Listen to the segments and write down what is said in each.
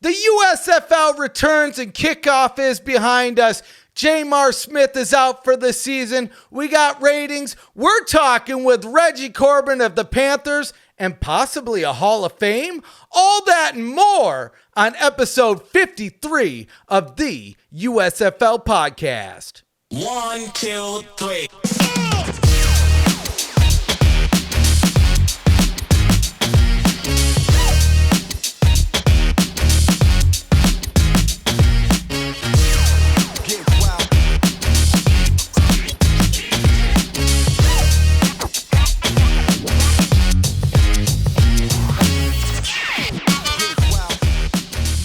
The USFL returns and kickoff is behind us. Jamar Smith is out for the season. We got ratings. We're talking with Reggie Corbin of the Panthers and possibly a Hall of Fame. All that and more on episode 53 of the USFL Podcast. 1, 2, 3.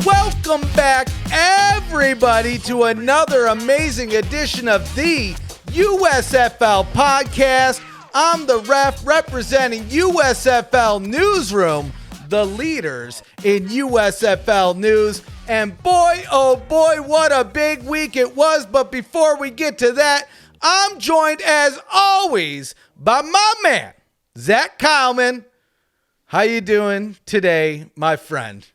Welcome back, everybody, to another amazing edition of the USFL Podcast. I'm the ref representing USFL Newsroom, the leaders in USFL news. And boy, oh boy, what a big week it was. But before we get to that, I'm joined as always by my man, Zach Kyleman. How you doing today, my friend?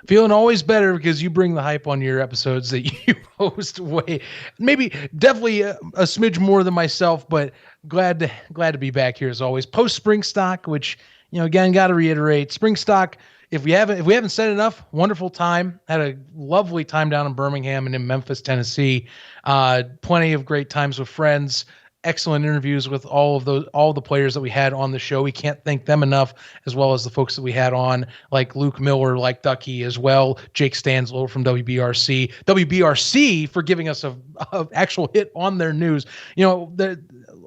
Feeling always better because you bring the hype on your episodes that you host definitely a smidge more than myself, but glad to be back here as always. Post spring stock, which, again, got to reiterate, spring stock, if we haven't said enough, wonderful time. Had a lovely time down in Birmingham and in Memphis, Tennessee. Plenty of great times with friends. Excellent interviews with all the players that we had on the show. We can't thank them enough, as well as the folks that we had on, like Luke Miller, like Ducky as well, Jake Stanslow from WBRC for giving us a actual hit on their news.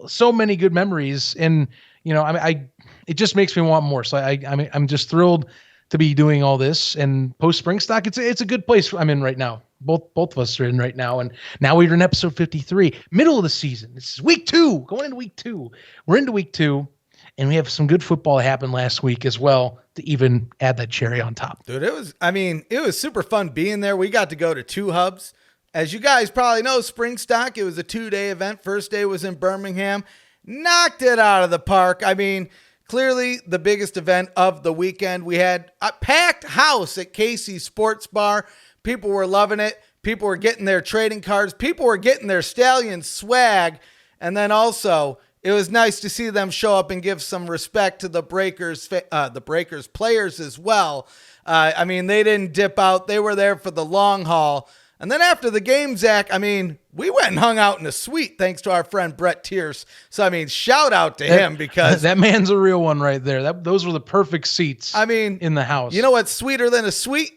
So many good memories, and it just makes me want more. So I'm just thrilled to be doing all this. And post spring stock, it's a good place I'm in right now. Both of us are in right now, and now we're in episode 53, middle of the season. This is week 2, going into week 2. We're into week 2, and we have some good football that happened last week as well to even add that cherry on top. Dude, it was super fun being there. We got to go to 2 hubs. As you guys probably know, spring stock, it was a 2-day event. First day was in Birmingham. Knocked it out of the park. Clearly the biggest event of the weekend. We had a packed house at Casey's Sports Bar. People were loving it. People were getting their trading cards. People were getting their Stallions swag. And then also, it was nice to see them show up and give some respect to the Breakers players as well. They didn't dip out. They were there for the long haul. And then after the game, Zach, we went and hung out in a suite thanks to our friend Brett Tierce. So, shout out to him because that man's a real one right there. Those were the perfect seats in the house. You know what's sweeter than a suite?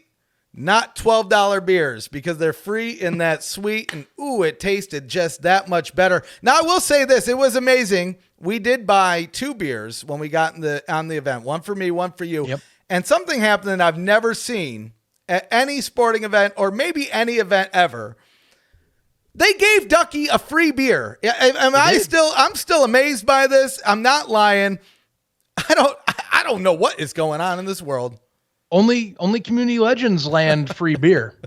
Not $12 beers, because they're free in that suite, and it tasted just that much better. Now, I will say this. It was amazing. We did buy 2 beers when we got on the event. One for me, one for you. Yep. And something happened that I've never seen at any sporting event or maybe any event ever. They gave Ducky a free beer. I'm still amazed by this. I'm not lying. I don't know what is going on in this world. Only community legends land free beer.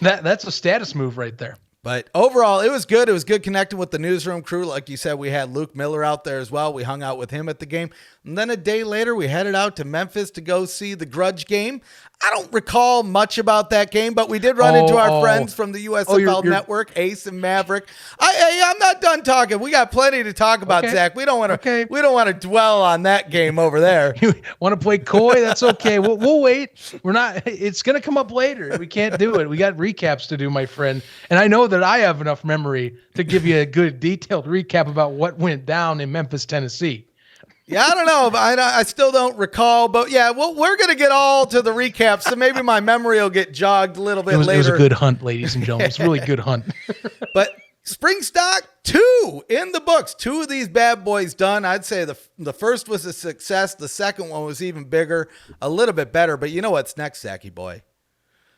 That's a status move right there. But overall, it was good. It was good connecting with the newsroom crew. Like you said, we had Luke Miller out there as well. We hung out with him at the game. And then a day later, we headed out to Memphis to go see the Grudge game. I don't recall much about that game, but we did run into our friends from the USFL Network, Ace and Maverick. I'm not done talking. We got plenty to talk about, okay. Zach. We don't want to dwell on that game over there. You want to play coy? That's okay. We'll wait. We're not. It's going to come up later. We can't do it. We got recaps to do, my friend. And I know that I have enough memory to give you a good detailed recap about what went down in Memphis, Tennessee. Yeah, I don't know. I still don't recall. But yeah, we're going to get all to the recap, so maybe my memory will get jogged a little bit later. It was a good hunt, ladies and gentlemen. It was a really good hunt. But spring stock 2 in the books. 2 of these bad boys done. I'd say the first was a success. The second one was even bigger, a little bit better. But you know what's next, Zachy boy?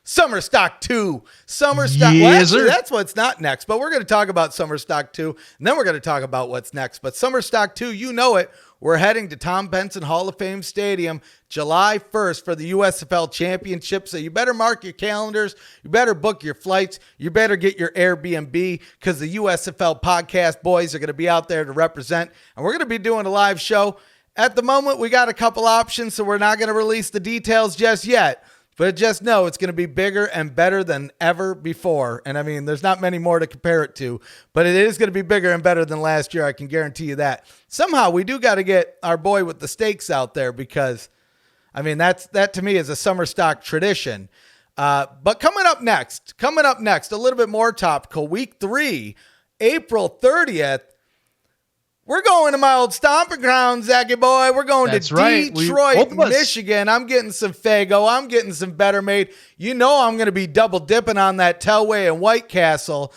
Summer Stock 2. Summer Stock. Yes, well, actually, sir. that's what's not next, but we're going to talk about Summer Stock 2, and then we're going to talk about what's next. But Summer Stock 2, you know it. We're heading to Tom Benson Hall of Fame Stadium July 1st for the USFL Championship, so you better mark your calendars. You better book your flights. You better get your Airbnb because the USFL Podcast boys are going to be out there to represent, and we're going to be doing a live show. At the moment, we got a couple options, so we're not going to release the details just yet. but just know it's going to be bigger and better than ever before. And I mean, there's not many more to compare it to, but it is going to be bigger and better than last year. I can guarantee you that. Somehow we do got to get our boy with the steaks out there, because I mean, that to me is a summer stock tradition. But coming up next, a little bit more topical, week 3, April 30th, we're going to my old stomping ground, Zachy boy. We're going to Detroit, Michigan. I'm getting some Faygo. I'm getting some Better Made. You know I'm going to be double dipping on that Telway and White Castle.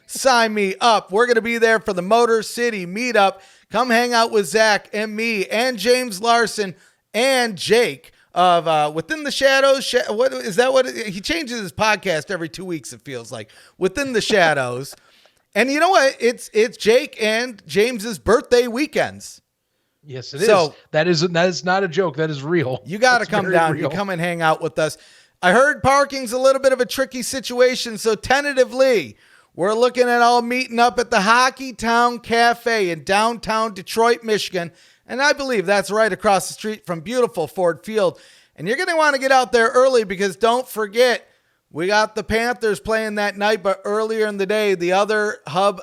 Sign me up. We're going to be there for the Motor City meetup. Come hang out with Zach and me and James Larson and Jake of Within the Shadows. What is that? He changes his podcast every 2 weeks, it feels like. Within the Shadows. And you know what? It's Jake and James's birthday weekends. Yes, it is. So that is not a joke. That is real. You got to come down. You come and hang out with us. I heard parking's a little bit of a tricky situation, so tentatively, we're looking at all meeting up at the Hockey Town Cafe in downtown Detroit, Michigan. And I believe that's right across the street from beautiful Ford Field. And you're going to want to get out there early, because don't forget, we got the Panthers playing that night, but earlier in the day, the other hub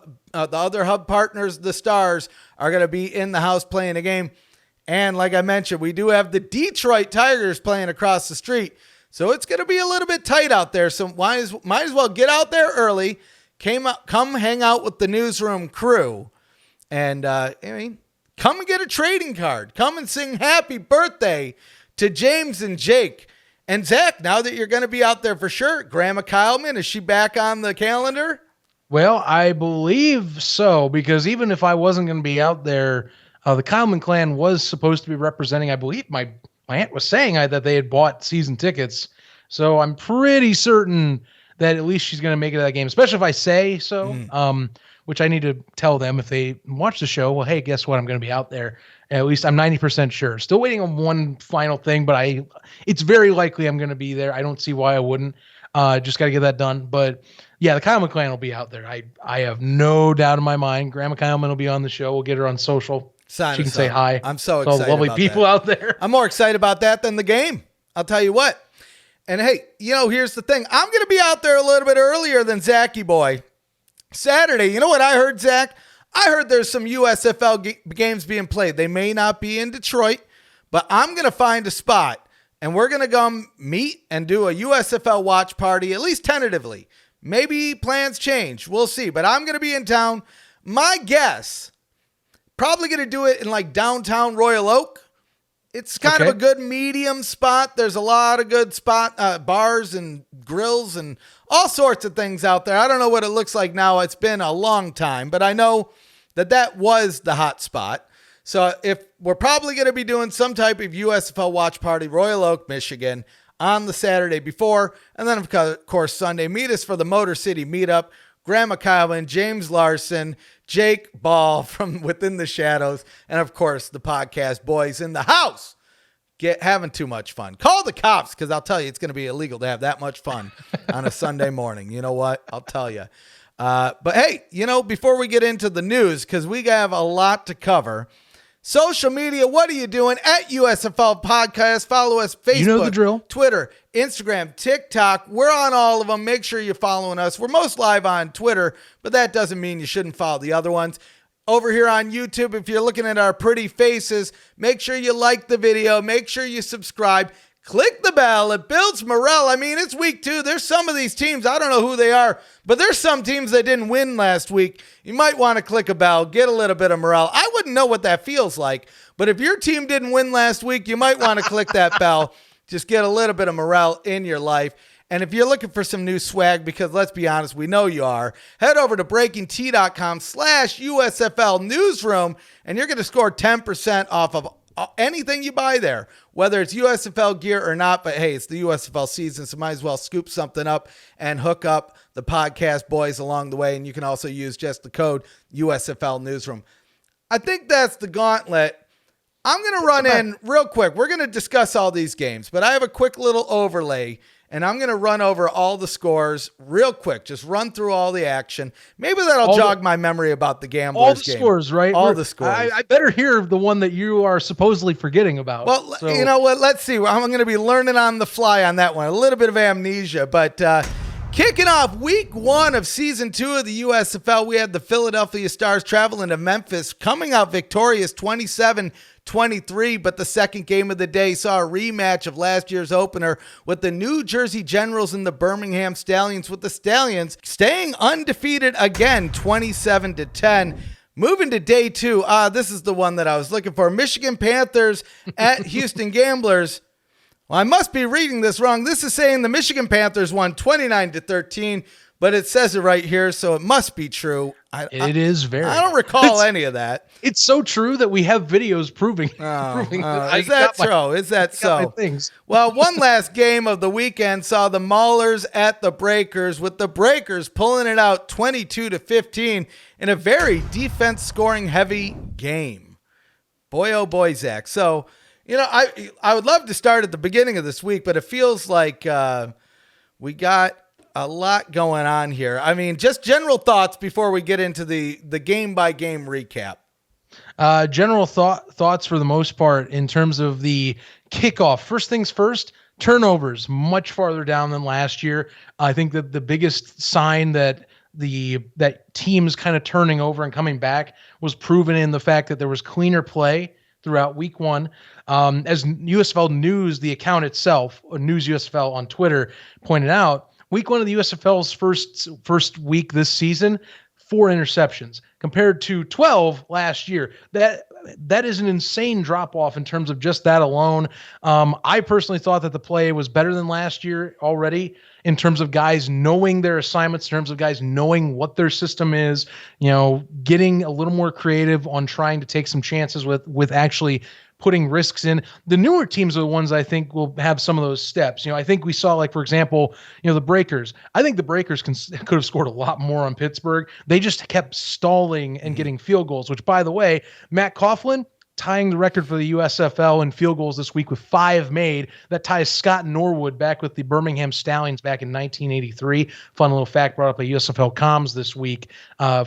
partners, the Stars, are going to be in the house playing a game. And like I mentioned, we do have the Detroit Tigers playing across the street. So it's going to be a little bit tight out there. So might as well get out there early, come hang out with the newsroom crew. And, come and get a trading card. Come and sing happy birthday to James and Jake. And Zach, now that you're going to be out there for sure, Grandma Kyleman, is she back on the calendar? Well, I believe so, because even if I wasn't going to be out there, the Kyleman clan was supposed to be representing, I believe my aunt was saying that they had bought season tickets. So I'm pretty certain that at least she's going to make it to that game, especially if I say so, which I need to tell them if they watch the show. Well, hey, guess what? I'm going to be out there. At least I'm 90% sure. Still waiting on one final thing, but it's very likely I'm going to be there. I don't see why I wouldn't. Just got to get that done. But yeah, the Kyleman clan will be out there. I have no doubt in my mind. Grandma Kyleman will be on the show. We'll get her on social. She can say hi. I'm so excited. All the lovely people out there. I'm more excited about that than the game. I'll tell you what. And hey, here's the thing. I'm going to be out there a little bit earlier than Zachy boy. Saturday, you know what I heard, Zach? I heard there's some USFL games being played. They may not be in Detroit, but I'm going to find a spot, and we're going to go meet and do a USFL watch party, at least tentatively. Maybe plans change. We'll see. But I'm going to be in town. My guess, probably going to do it in like downtown Royal Oak. It's kind of a good medium spot. There's a lot of good bars and grills and all sorts of things out there. I don't know what it looks like now. It's been a long time, but I know that was the hot spot. So if we're probably going to be doing some type of USFL watch party, Royal Oak, Michigan, on the Saturday before, and then of course Sunday, meet us for the Motor City meetup. Grandma Kyleman, James Larson, Jake Ball from Within the Shadows, and of course the podcast boys in the house having too much fun. Call the cops, because I'll tell you, it's going to be illegal to have that much fun on a Sunday morning. You know what? I'll tell you. But hey, before we get into the news, because we have a lot to cover, social media, what are you doing? At USFL Podcast, follow us, Facebook, you know the drill. Twitter, Instagram, TikTok. We're on all of them. Make sure you're following us. We're most live on Twitter, but that doesn't mean you shouldn't follow the other ones. Over here on YouTube, if you're looking at our pretty faces, make sure you like the video. Make sure you subscribe. Click the bell. It builds morale. I mean, it's week 2. There's some of these teams, I don't know who they are, but there's some teams that didn't win last week. You might want to click a bell, get a little bit of morale. I wouldn't know what that feels like, but if your team didn't win last week, you might want to click that bell. Just get a little bit of morale in your life. And if you're looking for some new swag, because let's be honest, we know you are, head over to breakingt.com/USFL newsroom, and you're going to score 10% off of anything you buy there, whether it's USFL gear or not. But hey, it's the USFL season, so might as well scoop something up and hook up the podcast boys along the way. And you can also use just the code USFL newsroom. I think that's the gauntlet. I'm going to run in real quick. We're going to discuss all these games, but I have a quick little overlay. and I'm going to run over all the scores real quick. Just run through all the action. Maybe that'll jog my memory about the Gamblers all the game. Scores, right? All the scores. I better hear the one that you are supposedly forgetting about. Well, you know what? Let's see. I'm going to be learning on the fly on that one. A little bit of amnesia, but kicking off week 1 of season 2 of the USFL, we had the Philadelphia Stars traveling to Memphis, coming out victorious 27-23, but the second game of the day saw a rematch of last year's opener with the New Jersey Generals and the Birmingham Stallions, with the Stallions staying undefeated again, 27-10. Moving to day 2, this is the one that I was looking for. Michigan Panthers at Houston Gamblers. Well, I must be reading this wrong. This is saying the Michigan Panthers won 29-13, but it says it right here, so it must be true. It is very. I don't recall any of that. It's so true that we have videos proving. Is that true? Is that so? Well, one last game of the weekend saw the Maulers at the Breakers, with the Breakers pulling it out 22-15 in a very defense scoring heavy game. Boy, oh boy, Zach. So, you know, I would love to start at the beginning of this week, but it feels like we got a lot going on here. I mean, just general thoughts before we get into the game-by-game recap. General thoughts for the most part in terms of the kickoff. First things first, turnovers much farther down than last year. I think that the biggest sign that that teams kind of turning over and coming back was proven in the fact that there was cleaner play throughout week 1. As USFL News, the account itself, News USFL on Twitter, pointed out, week 1 of the USFL's first week this season, 4 interceptions compared to 12 last year. That is an insane drop off in terms of just that alone. I personally thought that the play was better than last year already in terms of guys knowing their assignments, in terms of guys knowing what their system is, getting a little more creative on trying to take some chances with actually putting risks in. The newer teams are the ones I think will have some of those steps. I think we saw, like, for example, the Breakers. I think the Breakers could have scored a lot more on Pittsburgh. They just kept stalling and getting field goals, which, by the way, Matt Coughlin tying the record for the USFL in field goals this week with 5 made. That ties Scott Norwood back with the Birmingham Stallions back in 1983. Fun little fact brought up by USFL Comms this week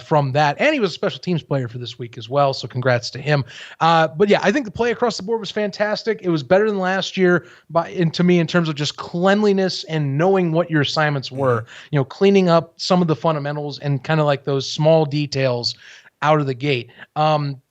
from that. And he was a special teams player for this week as well, so congrats to him. But yeah, I think the play across the board was fantastic. It was better than last year to me in terms of just cleanliness and knowing what your assignments were. Cleaning up some of the fundamentals and kind of like those small details out of the gate.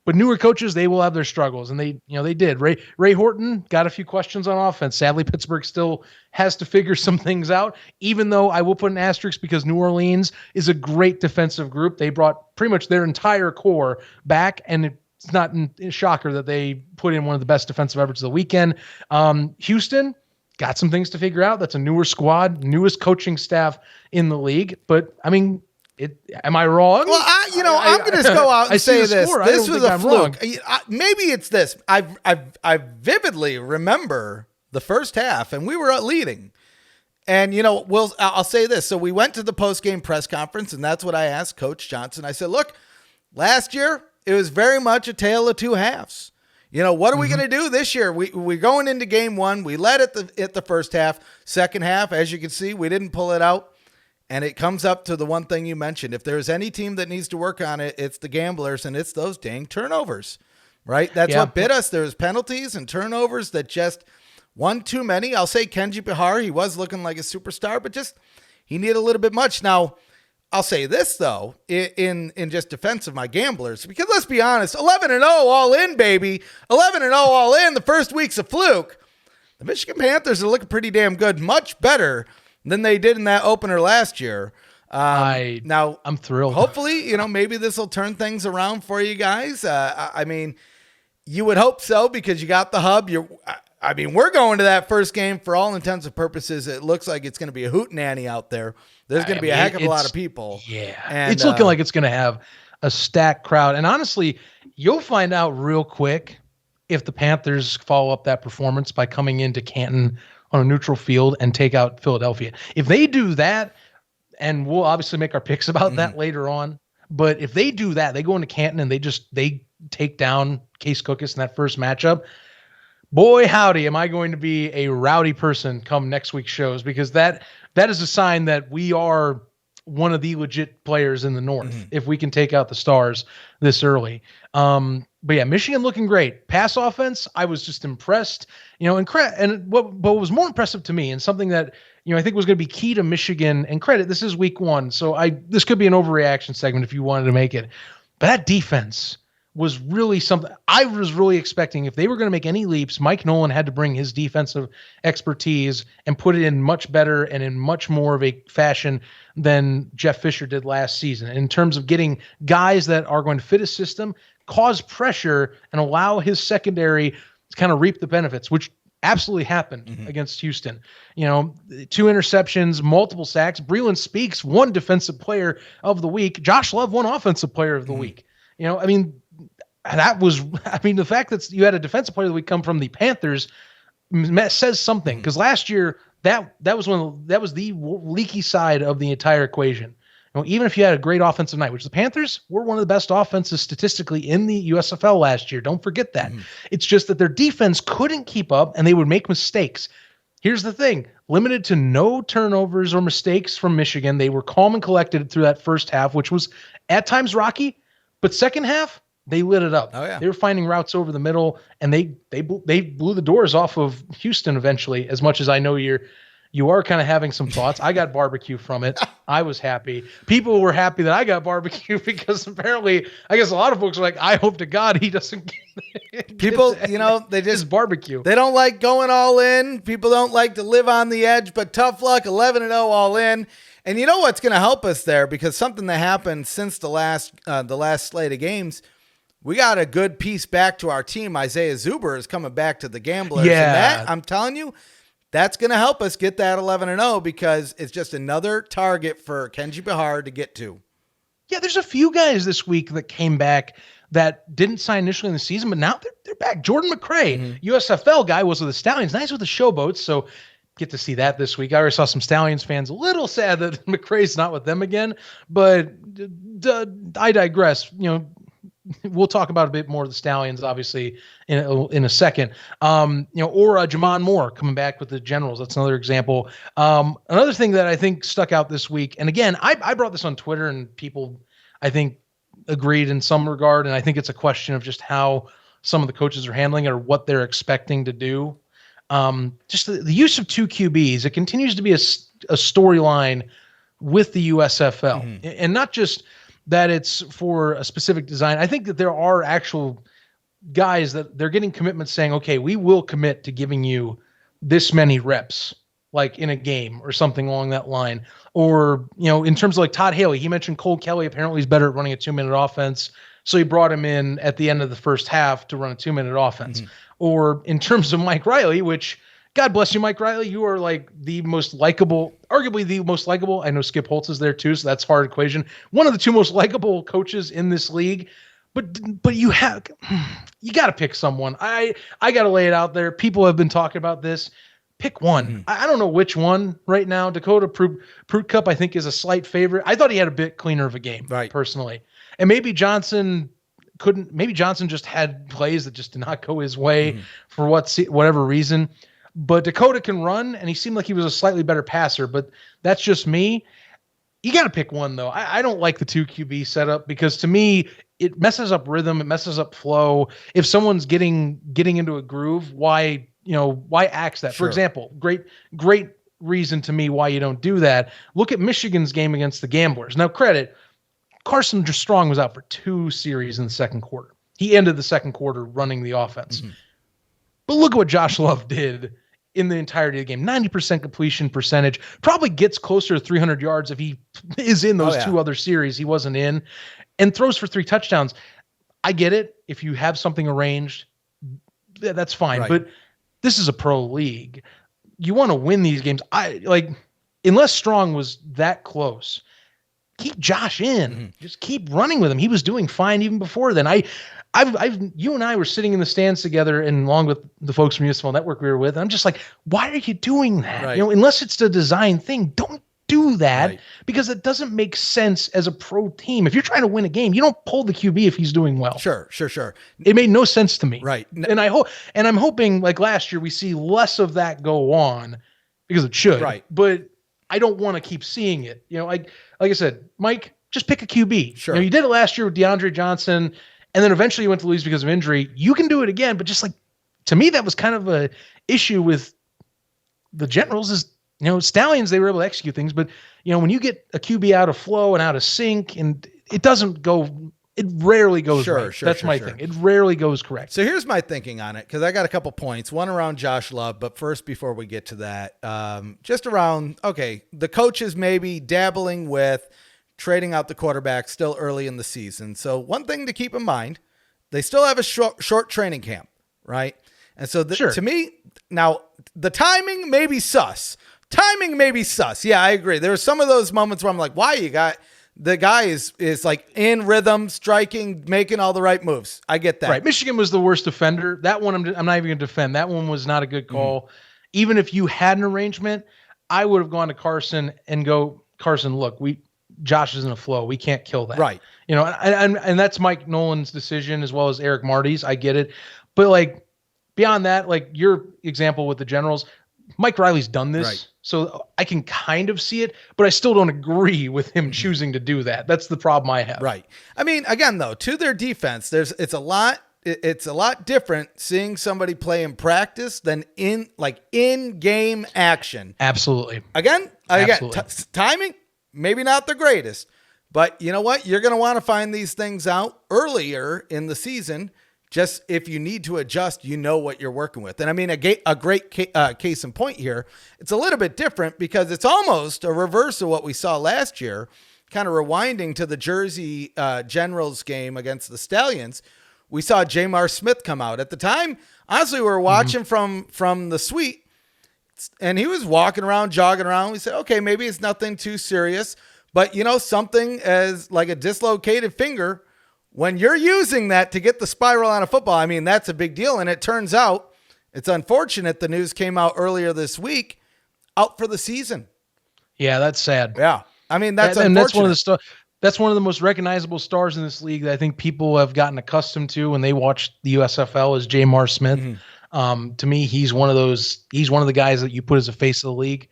But newer coaches, they will have their struggles, and they did. Ray Horton got a few questions on offense. Sadly, Pittsburgh still has to figure some things out, even though I will put an asterisk because New Orleans is a great defensive group. They brought pretty much their entire core back, and it's not a shocker that they put in one of the best defensive efforts of the weekend. Houston got some things to figure out. That's a newer squad, newest coaching staff in the league. But, I mean, am I wrong? Well, I'm going to go out and say this. This was a fluke. Maybe it's this. I vividly remember the first half, and we were leading. And, I'll say this. So we went to the post-game press conference, and that's what I asked Coach Johnson. I said, look, last year, it was very much a tale of two halves. What are we going to do this year? We're going into game 1. We led at the first half. Second half, as you can see, we didn't pull it out. And it comes up to the one thing you mentioned. If there's any team that needs to work on it, it's the Gamblers, and it's those dang turnovers, right? That's what bit us. There's penalties and turnovers that just one too many. I'll say Kenji Bihar, he was looking like a superstar, but just he needed a little bit much. Now, I'll say this, though, in just defense of my Gamblers, because let's be honest, 11-0 all in, baby. 11-0 all in. The first week's a fluke. The Michigan Panthers are looking pretty damn good, much better than they did in that opener last year. Now I'm thrilled. Hopefully, maybe this will turn things around for you guys. I mean, you would hope so because you got the hub. We're going to that first game for all intents and purposes. It looks like it's going to be a hootenanny out there. There's going to be a heck of a lot of people. Yeah, and it's looking like it's going to have a stacked crowd. And honestly, you'll find out real quick if the Panthers follow up that performance by coming into Canton on a neutral field and take out Philadelphia. If they do that, and we'll obviously make our picks about that later on, but if they do that, they go into Canton and they take down Case Cookus in that first matchup. boy, howdy, am I going to be a rowdy person come next week's shows, because that is a sign that we are one of the legit players in the North, if we can take out the Stars this early. But yeah, Michigan looking great. Pass offense, I was just impressed. And what was more impressive to me, and something that I think was going to be key to Michigan, and credit, this is week 1, so this could be an overreaction segment if you wanted to make it. But that defense was really something I was really expecting. If they were going to make any leaps, Mike Nolan had to bring his defensive expertise and put it in much better and in much more of a fashion than Jeff Fisher did last season, in terms of getting guys that are going to fit his system, cause pressure, and allow his secondary to kind of reap the benefits, which absolutely happened against Houston. 2 interceptions, multiple sacks. Breland Speaks won Defensive Player of the Week. Josh Love won Offensive Player of the Week. The fact that you had a Defensive Player of the Week come from the Panthers says something, because last year that was the leaky side of the entire equation. Even if you had a great offensive night, which the Panthers were one of the best offenses statistically in the USFL last year. Don't forget that. It's just that their defense couldn't keep up and they would make mistakes. Here's the thing, limited to no turnovers or mistakes from Michigan. They were calm and collected through that first half, which was at times rocky, but second half, they lit it up. Oh, yeah. They were finding routes over the middle, and they blew the doors off of Houston eventually. As much as I know you are kind of having some thoughts. I got barbecue from it. I was happy. People were happy that I got barbecue, because apparently, I guess a lot of folks are like, I hope to God he doesn't get People, they just barbecue. They don't like going all in. People don't like to live on the edge, but tough luck, 11-0 all in. And you know what's going to help us there, because something that happened since the last slate of games, we got a good piece back to our team. Isaiah Zuber is coming back to the Gamblers. Yeah. And that, I'm telling you, that's going to help us get that 11-0, because it's just another target for Kenji Bahar to get to. Yeah, there's a few guys this week that came back that didn't sign initially in the season, but now they're back. Jordan McRae, USFL guy, was with the Stallions. Nice with the Showboats, so get to see that this week. I already saw some Stallions fans a little sad that McRae's not with them again, but I digress. We'll talk about a bit more of the Stallions, obviously, in a second. Or Jamon Moore coming back with the Generals. That's another example. Another thing that I think stuck out this week, and again, I brought this on Twitter, and people, I think, agreed in some regard, and I think it's a question of just how some of the coaches are handling it or what they're expecting to do. Just the use of 2 QBs. It continues to be a storyline with the USFL, and not just that it's for a specific design. I think that there are actual guys that they're getting commitments saying, okay, we will commit to giving you this many reps, like in a game or something along that line. Or, in terms of like Todd Haley, he mentioned Cole Kelly apparently is better at running a 2-minute offense. So he brought him in at the end of the first half to run a 2-minute offense. Or in terms of Mike Riley, which, God bless you, Mike Riley, you are like the most likable, arguably the most likable. I know Skip Holtz is there too, so that's a hard equation. One of the 2 most likable coaches in this league. But you got to pick someone. I got to lay it out there. People have been talking about this. Pick one. I don't know which one right now. Dakota Prute Cup, I think, is a slight favorite. I thought he had a bit cleaner of a game, personally. And maybe Johnson just had plays that just did not go his way for whatever reason. But Dakota can run, and he seemed like he was a slightly better passer, but that's just me. You got to pick one, though. I don't like the 2 QB setup, because to me, it messes up rhythm. It messes up flow. If someone's getting into a groove, why axe that? Sure. For example, great reason to me why you don't do that. Look at Michigan's game against the Gamblers. Now, credit, Carson Strong was out for 2 series in the second quarter. He ended the second quarter running the offense. But look at what Josh Love did in the entirety of the game. 90% completion percentage, probably gets closer to 300 yards if he is in those 2 other series he wasn't in, and throws for 3 touchdowns. I get it. If you have something arranged, that's fine. But this is a pro league. You want to win these games. Unless Strong was that close, keep Josh in. Just keep running with him. He was doing fine even before then. You and I were sitting in the stands together, and along with the folks from USFL Network we were with. I'm just like, why are you doing that? Unless it's the design thing, do that Right. because it doesn't make sense as a pro team. If you're trying to win a game, you don't pull the QB if he's doing well. Sure. It made no sense to me. Right. And I'm hoping like last year we see less of that go on because it should. Right. But I don't want to keep seeing it. Like I said, Mike, just pick a QB. Sure. You did it last year with DeAndre Johnson, and then eventually you went to lose because of injury. You can do it again, but just like to me, that was kind of a issue with the Generals is, Stallions, they were able to execute things, but when you get a QB out of flow and out of sync, and it rarely goes right. That's my thing. It rarely goes correct. So here's my thinking on it, because I got a couple points, one around Josh Love, but first, before we get to that, just around, the coaches maybe dabbling with trading out the quarterback still early in the season. So one thing to keep in mind, they still have a short training camp, right? And so to me, now the timing may be sus. Yeah, I agree. There are some of those moments where I'm like, why the guy is like in rhythm, striking, making all the right moves. I get that. Right. Michigan was the worst defender. That one, I'm not even going to defend. That one was not a good call. Mm-hmm. Even if you had an arrangement, I would have gone to Carson and go, Carson, look, Josh is in a flow. We can't kill that. Right. And that's Mike Nolan's decision as well as Eric Marty's. I get it. But like beyond that, like your example with the Generals, Mike Riley's done this. Right. So I can kind of see it, but I still don't agree with him choosing to do that. That's the problem I have. Right. I mean, again, though, to their defense, it's a lot different seeing somebody play in practice than in game action. Absolutely. Again, timing, maybe not the greatest, but you know what? You're going to want to find these things out earlier in the season. Just if you need to adjust, what you're working with. And I mean, a great case in point here, it's a little bit different because it's almost a reverse of what we saw last year, kind of rewinding to the Jersey Generals game against the Stallions. We saw Jamar Smith come out. At the time, honestly, we were watching from the suite, and he was walking around, jogging around. We said, okay, maybe it's nothing too serious, but something as like a dislocated finger, when you're using that to get the spiral on a football, I mean, that's a big deal. And it turns out, it's unfortunate, the news came out earlier this week, out for the season. Yeah, that's sad. Yeah. I mean, that's unfortunate. And that's one of the most recognizable stars in this league that I think people have gotten accustomed to when they watch the USFL is Jamar Smith. Mm-hmm. To me, he's one of the guys that you put as a face of the league.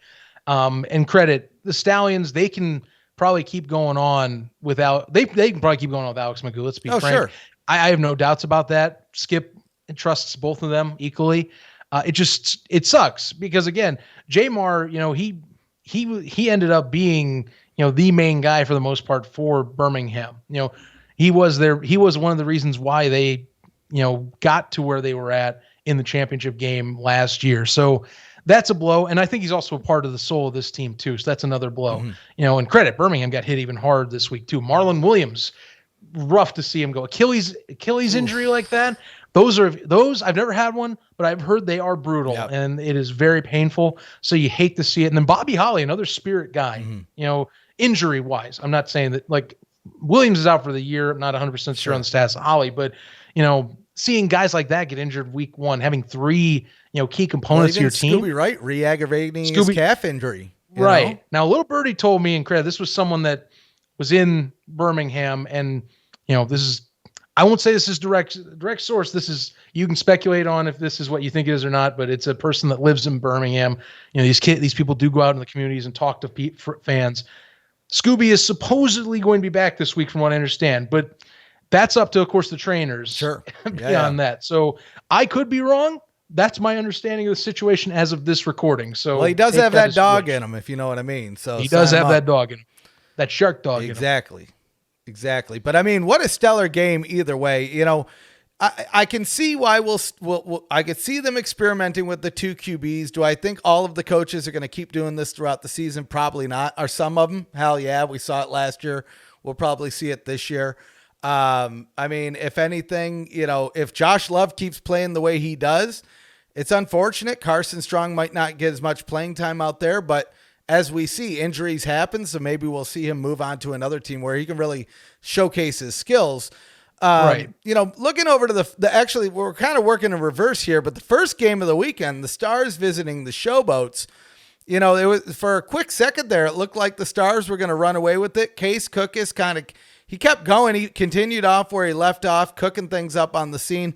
And credit the Stallions, they can probably keep going on without they can probably keep going on with Alex Magoo. Let's be frank. Sure. I have no doubts about that. Skip trusts both of them equally. It sucks because again, Jamar, he ended up being, the main guy for the most part for Birmingham. He was one of the reasons why they, got to where they were at in the championship game last year. So that's a blow. And I think he's also a part of the soul of this team too. So that's another blow, and credit Birmingham got hit even hard this week too. Marlon Williams, rough to see him go. Achilles injury like that. Those I've never had one, but I've heard they are brutal and it is very painful. So you hate to see it. And then Bobby Holly, another spirit guy, injury wise, I'm not saying that like Williams is out for the year. I'm not 100% sure on the status of Holly, but seeing guys like that get injured week one, having three, key components of your team. Scooby Wright re-aggravating his calf injury. Right. Now, Little Birdie told me, and credit, this was someone that was in Birmingham, and, I won't say this is direct source. You can speculate on if this is what you think it is or not, but it's a person that lives in Birmingham. These people do go out in the communities and talk to fans. Scooby is supposedly going to be back this week from what I understand, but that's up to, of course, the trainers. Sure. Beyond that. So I could be wrong. That's my understanding of the situation as of this recording. So he does have that dog in him, if you know what I mean. So he does have that dog in him. That shark dog in him. Exactly. But I mean, what a stellar game either way. I can see why I could see them experimenting with the two QBs. Do I think all of the coaches are going to keep doing this throughout the season? Probably not. Are some of them? Hell yeah. We saw it last year. We'll probably see it this year. I mean, if anything, if Josh Love keeps playing the way he does, it's unfortunate. Carson Strong might not get as much playing time out there, but as we see, injuries happen, so maybe we'll see him move on to another team where he can really showcase his skills. Right. Looking over to the actually, we're kind of working in reverse here, but the first game of the weekend, the Stars visiting the Showboats. it was for a quick second there. It looked like the Stars were going to run away with it. Case Cook is he kept going. He continued off where he left off, cooking things up on the scene.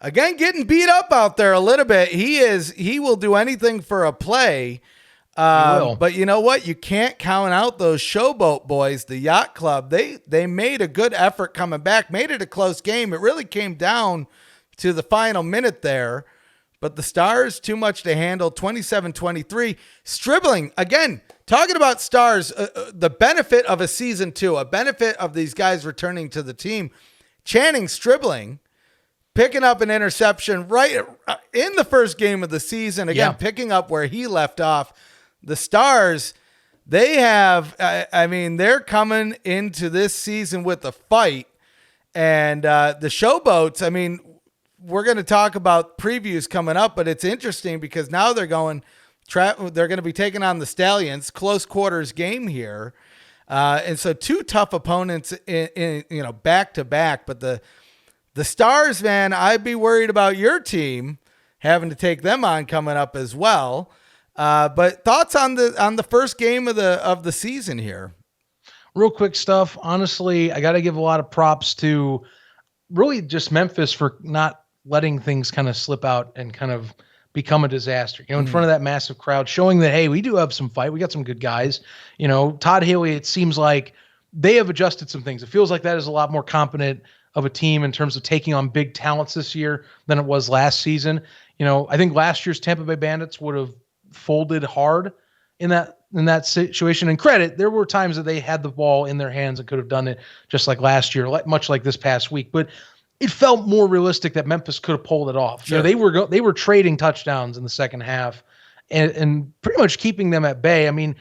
Again, getting beat up out there a little bit. He will do anything for a play. But you know what? You can't count out those Showboat boys, the yacht club. They made a good effort coming back, made it a close game. It really came down to the final minute there. But the Stars, too much to handle, 27-23. Stribling, again, talking about Stars, the benefit of a season 2, a benefit of these guys returning to the team. Channing Stribling, picking up an interception right in the first game of the season. Again, picking up where he left off. The Stars, they're coming into this season with a fight. And the Showboats, we're going to talk about previews coming up, but it's interesting because now they're going to be taking on the Stallions, close quarters game here. And so 2 tough opponents in back to back, but the Stars, man, I'd be worried about your team having to take them on coming up as well. But thoughts on the first game of the season here? Real quick stuff. Honestly, I got to give a lot of props to really just Memphis for not letting things kind of slip out and kind of become a disaster, in front of that massive crowd, showing that, hey, we do have some fight. We got some good guys. Todd Haley, it seems like they have adjusted some things. It feels like that is a lot more competent of a team in terms of taking on big talents this year than it was last season. I think last year's Tampa Bay Bandits would have folded hard in that situation. And credit, there were times that they had the ball in their hands and could have done it just like last year, much like this past week. But it felt more realistic that Memphis could have pulled it off. Sure. They were trading touchdowns in the second half and pretty much keeping them at bay.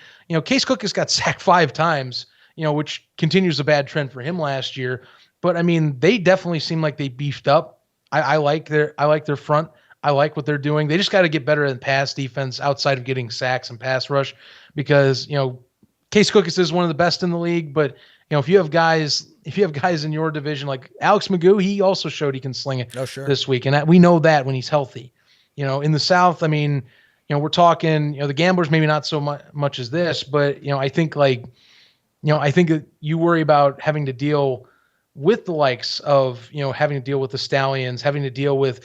Case Cook has got sacked 5 times, which continues a bad trend for him last year. But they definitely seem like they beefed up. I like their front. I like what they're doing. They just got to get better in pass defense outside of getting sacks and pass rush, because Case Cook is one of the best in the league. But if you have guys in your division like Alex Magoo, he also showed he can sling it this week, and we know that when he's healthy. In the South, we're talking the Gamblers maybe not so much as this, but I think I think that you worry about having to deal with the likes of, having to deal with the Stallions, having to deal with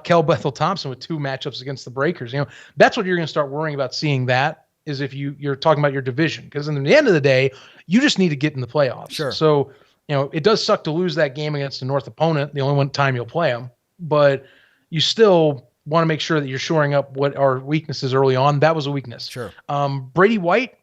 Kel Bethel-Thompson with 2 matchups against the Breakers. That's what you're going to start worrying about, seeing that is if you're talking about your division, because in the end of the day, you just need to get in the playoffs. Sure. So, it does suck to lose that game against a North opponent, the only one time you'll play them, but you still want to make sure that you're shoring up what are weaknesses early on. That was a weakness. Sure. Brady White,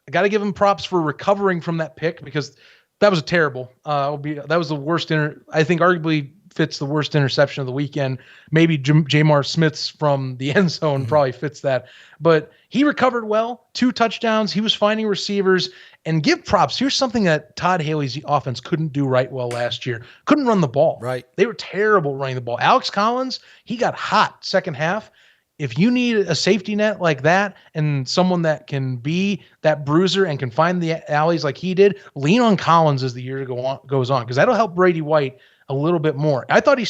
I got to give him props for recovering from that pick, because that was terrible. That was the worst. I think arguably fits the worst interception of the weekend. Maybe Jamar Smith's from the end zone probably fits that. But he recovered well, 2 touchdowns. He was finding receivers. And give props. Here's something that Todd Haley's offense couldn't do right well last year. Couldn't run the ball. Right. They were terrible running the ball. Alex Collins, he got hot second half. If you need a safety net like that and someone that can be that bruiser and can find the alleys like he did, lean on Collins as the year goes on, because that'll help Brady White a little bit more. I thought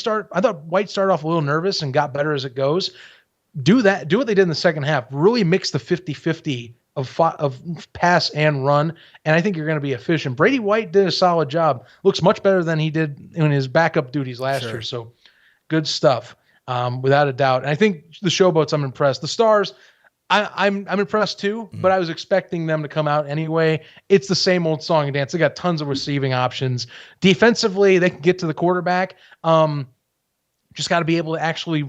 White started off a little nervous and got better as it goes. Do what they did in the second half. Really mix the 50-50 of pass and run, and I think you're going to be efficient. Brady White did a solid job. Looks much better than he did in his backup duties last year. So good stuff. Without a doubt. And I think the Showboats, I'm impressed. The Stars, I'm impressed too, but I was expecting them to come out anyway. It's the same old song and dance. They got tons of receiving options. Defensively, they can get to the quarterback. Just got to be able to actually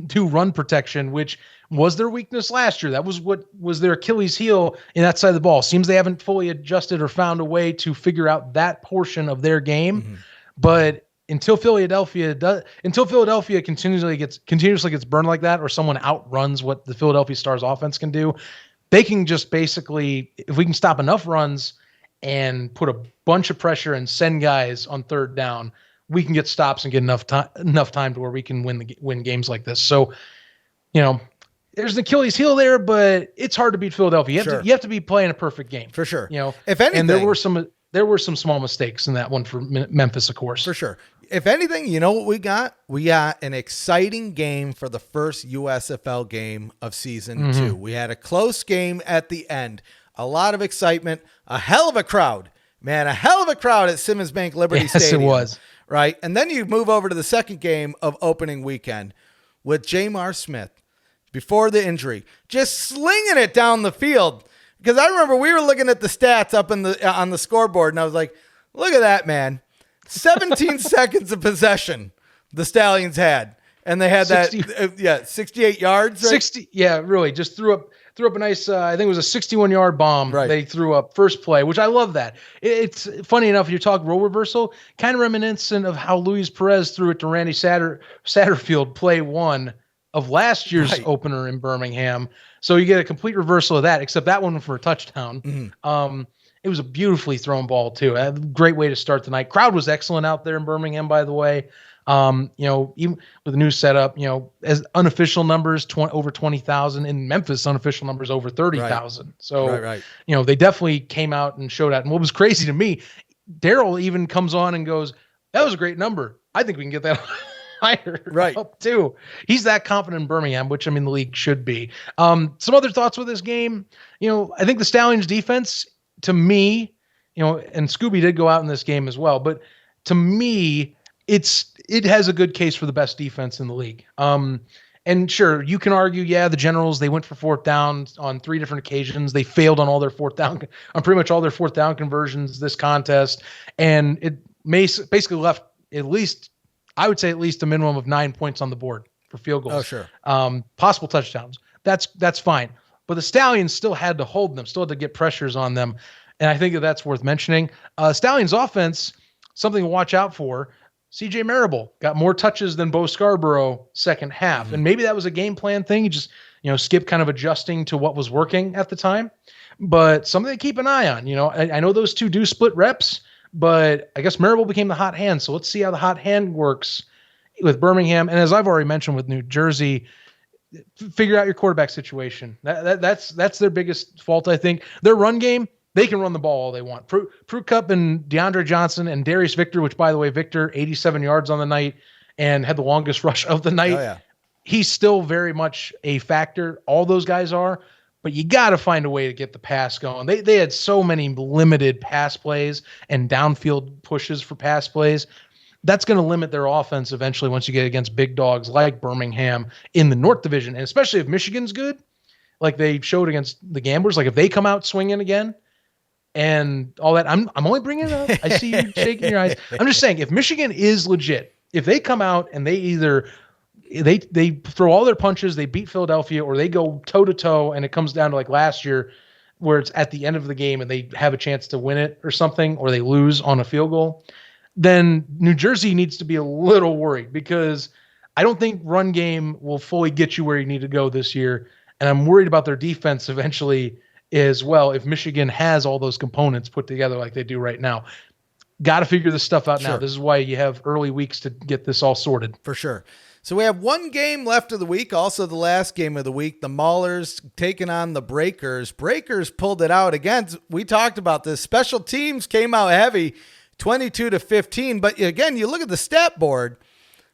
do run protection, which was their weakness last year. That was what was their Achilles heel in that side of the ball. Seems they haven't fully adjusted or found a way to figure out that portion of their game. But until Philadelphia continuously gets burned like that, or someone outruns what the Philadelphia Stars offense can do, they can just basically, if we can stop enough runs and put a bunch of pressure and send guys on third down, we can get stops and get enough time to where we can win games like this. So, there's an Achilles heel there, but it's hard to beat Philadelphia. You have to be playing a perfect game for sure. If anything, and there were some small mistakes in that one for Memphis, of course. For sure. if anything, you know what we got? We got an exciting game for the first USFL game of season 2. We had a close game at the end. A lot of excitement. A hell of a crowd. Man, a hell of a crowd at Simmons Bank Liberty Stadium. Yes, it was. Right? And then you move over to the second game of opening weekend with Jamar Smith before the injury, just slinging it down the field. Because I remember we were looking at the stats up in on the scoreboard, and I was like, look at that, man. 17 seconds of possession the Stallions had. And they had 68 yards. Right? 60. Yeah, really. Just threw up a nice, I think it was a 61-yard bomb. Right. They threw up first play, which I love that. It's funny enough, you talk role reversal, kind of reminiscent of how Luis Perez threw it to Randy Satterfield play 1 of last year's opener in Birmingham. So you get a complete reversal of that, except that one for a touchdown. It was a beautifully thrown ball too. A great way to start the night. Crowd was excellent out there in Birmingham, by the way. Even with the new setup, as unofficial numbers, over 20,000. In Memphis, unofficial numbers over 30,000. Right. So, they definitely came out and showed out. And what was crazy to me, Daryl even comes on and goes, "That was a great number. I think we can get that higher up too." He's that confident in Birmingham, which the league should be. Some other thoughts with this game. I think the Stallions defense, to me, and Scooby did go out in this game as well, but to me, it has a good case for the best defense in the league. And sure, you can argue, the Generals, they went for fourth down on 3 different occasions. They failed on pretty much all their fourth down conversions this contest. And it basically left at least a minimum of 9 points on the board for field goals. Oh, sure. Possible touchdowns. That's fine. But the Stallions still had to hold them, still had to get pressures on them. And I think that's worth mentioning. Stallions offense, something to watch out for. CJ Marable got more touches than Bo Scarborough second half. And maybe that was a game plan thing. You just, Skip kind of adjusting to what was working at the time. But something to keep an eye on. I know those two do split reps, but I guess Marable became the hot hand. So let's see how the hot hand works with Birmingham. And as I've already mentioned with New Jersey, figure out your quarterback situation. That's their biggest fault, I think. Their run game, they can run the ball all they want. Pru Cup and DeAndre Johnson and Darius Victor, which, by the way, Victor, 87 yards on the night and had the longest rush of the night. Oh, yeah. He's still very much a factor. All those guys are. But you got to find a way to get the pass going. They had so many limited pass plays and downfield pushes for pass plays. That's going to limit their offense eventually once you get against big dogs like Birmingham in the North Division. And especially if Michigan's good, like they showed against the Gamblers, like if they come out swinging again and all that. I'm only bringing it up. I see you shaking your eyes. I'm just saying, if Michigan is legit, if they come out and they either they throw all their punches, they beat Philadelphia, or they go toe-to-toe and it comes down to like last year where it's at the end of the game and they have a chance to win it or something, or they lose on a field goal, then New Jersey needs to be a little worried, because I don't think run game will fully get you where you need to go this year. And I'm worried about their defense eventually as well if Michigan has all those components put together like they do right now. Got to figure this stuff out now. This is why you have early weeks to get this all sorted. For sure. So we have one game left of the week, also the last game of the week, the Maulers taking on the Breakers. Breakers pulled it out again. We talked about this. Special teams came out heavy, 22-15. But again, you look at the stat board,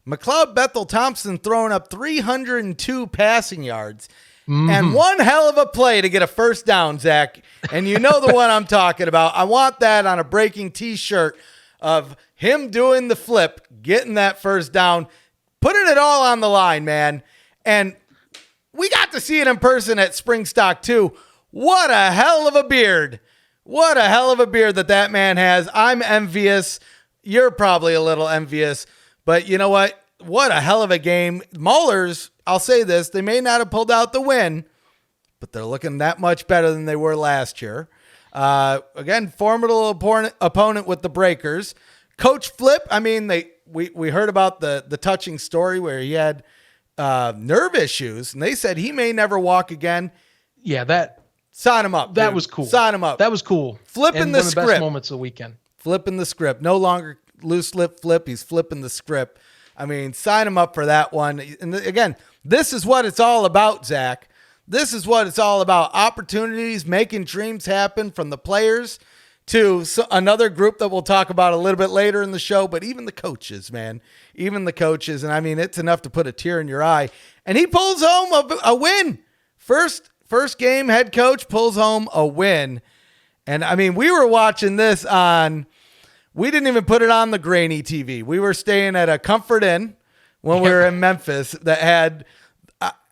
McLeod Bethel Thompson throwing up 302 passing yards. And one hell of a play to get a first down, Zach. And you know the one I'm talking about. I want that on a breaking t-shirt of him doing the flip, getting that first down, putting it all on the line, man. And we got to see it in person at Springstock too. What a hell of a beard. What a hell of a beard that man has. I'm envious. You're probably a little envious. But you know what? What a hell of a game. Maulers, I'll say this, they may not have pulled out the win, but they're looking that much better than they were last year. Again, formidable opponent with the Breakers. Coach Flip, I mean, we heard about the touching story where he had nerve issues, and they said he may never walk again. Yeah, that sign him up. That dude. was cool. Sign him up. That was cool. Flipping and the one of script. The best moments of the weekend. Flipping the script. No longer loose lip flip. He's flipping the script. I mean, sign him up for that one. And again, this is what it's all about, Zach. This is what it's all about. Opportunities, making dreams happen from the players to another group that we'll talk about a little bit later in the show, but even the coaches, man, even the coaches. And I mean, it's enough to put a tear in your eye. And he pulls home a win. First game, head coach pulls home a win. And I mean, we were watching this we didn't even put it on the grainy TV. We were staying at a Comfort Inn when we were in Memphis that had,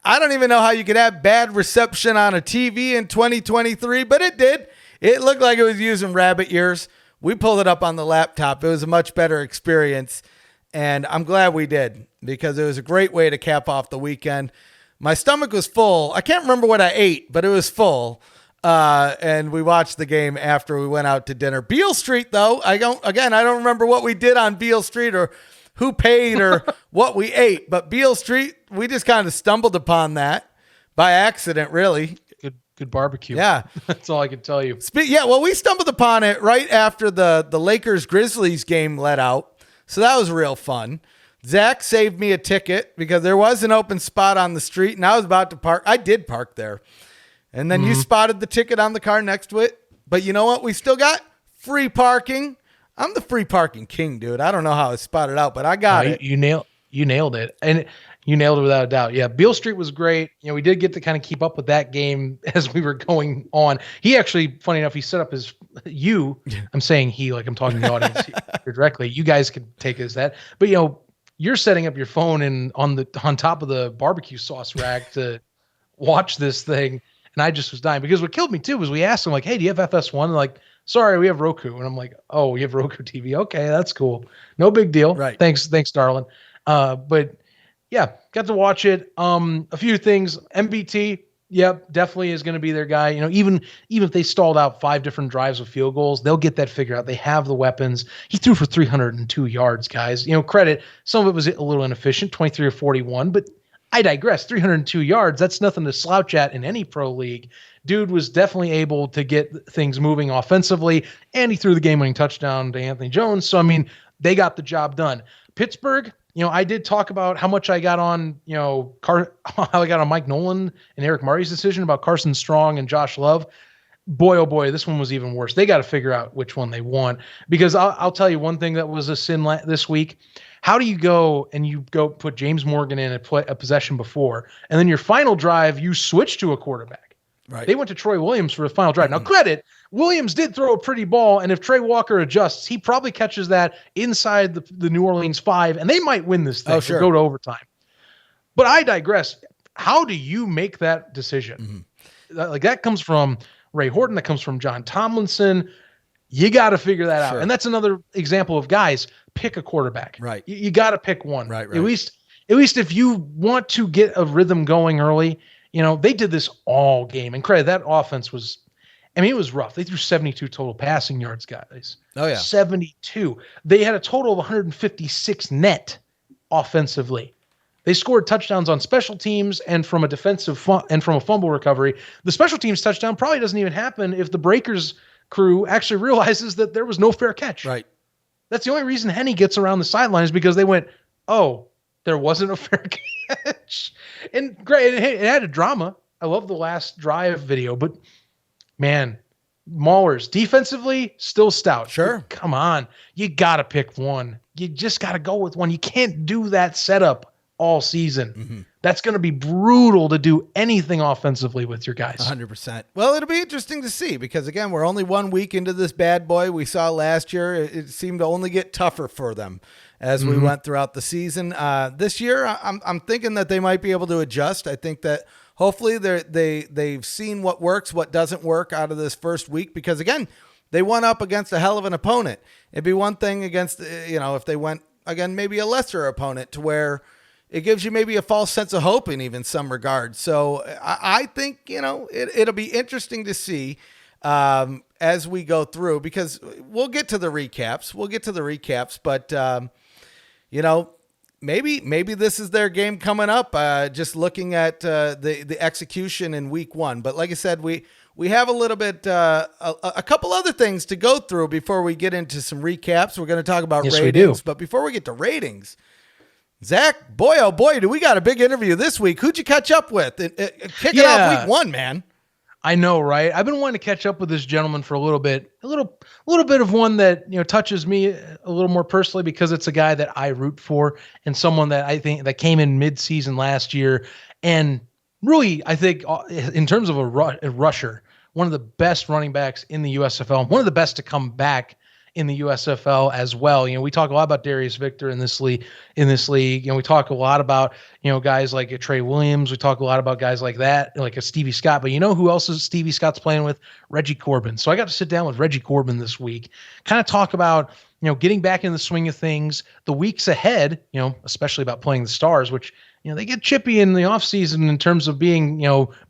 I don't even know how you could have bad reception on a TV in 2023, but it did. It looked like it was using rabbit ears. We pulled it up on the laptop. It was a much better experience, and I'm glad we did because it was a great way to cap off the weekend. My stomach was full. I can't remember what I ate, but it was full, and we watched the game after we went out to dinner. Beale Street, though, I don't remember what we did on Beale Street or who paid or what we ate, but Beale Street, we just kind of stumbled upon that by accident, really. Good barbecue. Yeah. That's all I can tell you. Well, we stumbled upon it right after the Lakers-Grizzlies game let out. So that was real fun. Zach saved me a ticket because there was an open spot on the street, and I was about to park. I did park there. And then you spotted the ticket on the car next to it. But you know what? We still got free parking. I'm the free parking king, dude. I don't know how I spotted out, but I got it. You nailed it. And you nailed it without a doubt. Yeah, Beale Street was great. You know, we did get to kind of keep up with that game as we were going on. He actually, funny enough, he set up I'm saying he, like I'm talking to the audience here directly. You guys could take it as that. But, you know, you're setting up your phone and on top of the barbecue sauce rack to watch this thing. And I just was dying because what killed me too was we asked him like, hey, do you have FS1? And like, sorry, we have Roku. And I'm like, oh, you have Roku TV. Okay, that's cool. No big deal. Right. Thanks, darling. But yeah, got to watch it. A few things. MBT, yep, definitely is going to be their guy. You know, even if they stalled out 5 different drives with field goals, they'll get that figured out. They have the weapons. He threw for 302 yards, guys. You know, credit. Some of it was a little inefficient, 23 or 41, but I digress. 302 yards, that's nothing to slouch at in any pro league. Dude was definitely able to get things moving offensively, and he threw the game-winning touchdown to Anthony Jones. So, I mean, they got the job done. Pittsburgh, you know, I did talk about how much I got on, you know, how I got on Mike Nolan and Eric Murray's decision about Carson Strong and Josh Love. Boy, oh boy, this one was even worse. They got to figure out which one they want, because I'll tell you one thing that was a sin this week. How do you go put James Morgan in a possession before, and then your final drive, you switch to a quarterback? Right. They went to Troy Williams for the final drive. Now, credit, Williams did throw a pretty ball, and if Trey Walker adjusts, he probably catches that inside the New Orleans 5, and they might win this thing. Go to overtime. But I digress. How do you make that decision? Like, that comes from Ray Horton. That comes from John Tomlinson. You got to figure that out. And that's another example of, guys, pick a quarterback. Right. You got to pick one. Right. At least if you want to get a rhythm going early. You know, they did this all game. And credit, that offense was, I mean, it was rough. They threw 72 total passing yards, guys. Oh, yeah. 72. They had a total of 156 net offensively. They scored touchdowns on special teams and from a defensive and from a fumble recovery. The special teams touchdown probably doesn't even happen if the Breakers crew actually realizes that there was no fair catch. Right. That's the only reason Henny gets around the sidelines, because they went, oh, there wasn't a fair catch. And great, it had a drama. I love the last drive video, but man, Maulers defensively still stout. Sure. But come on. You got to pick one. You just got to go with one. You can't do that setup all season. That's going to be brutal to do anything offensively with your guys. 100%. Well, it'll be interesting to see, because again, we're only 1 week into this bad boy. We saw last year, it seemed to only get tougher for them as we went throughout the season. This year, I'm thinking that they might be able to adjust. I think that hopefully they've seen what works, what doesn't work out of this first week, because again, they went up against a hell of an opponent. It'd be one thing against, if they went again, maybe a lesser opponent, to where it gives you maybe a false sense of hope in even some regards. So I think, it'll be interesting to see as we go through, because we'll get to the recaps. But, maybe this is their game coming up, just looking at the execution in week 1. But like I said, we have a little bit, a couple other things to go through before we get into some recaps. We're going to talk about ratings. We do. But before we get to ratings, Zach, boy, oh boy, do we got a big interview this week. Who'd you catch up with? Kicking off week 1, man. I know, right? I've been wanting to catch up with this gentleman for a little bit of one that, touches me a little more personally because it's a guy that I root for and someone that I think that came in mid-season last year. And really, I think in terms of a rusher, one of the best running backs in the USFL, one of the best to come back in the USFL as well. We talk a lot about Darius Victor in this league. We talk a lot about, guys like Trey Williams. We talk a lot about guys like that, like a Stevie Scott. But who else is Stevie Scott's playing with? Reggie Corbin. So I got to sit down with Reggie Corbin this week, kind of talk about, getting back in the swing of things, the weeks ahead, especially about playing the Stars, which, they get chippy in the offseason in terms of being,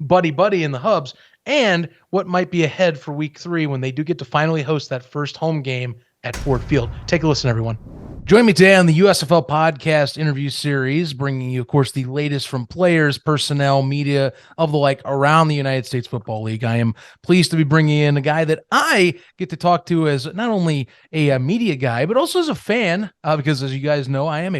buddy in the hubs, and what might be ahead for week 3 when they do get to finally host that first home game at Ford Field. Take a listen, everyone. Join me today on the USFL Podcast interview series, bringing you, of course, the latest from players, personnel, media of the like around the United States Football League. I am pleased to be bringing in a guy that I get to talk to as not only a media guy, but also as a fan, because as you guys know, I am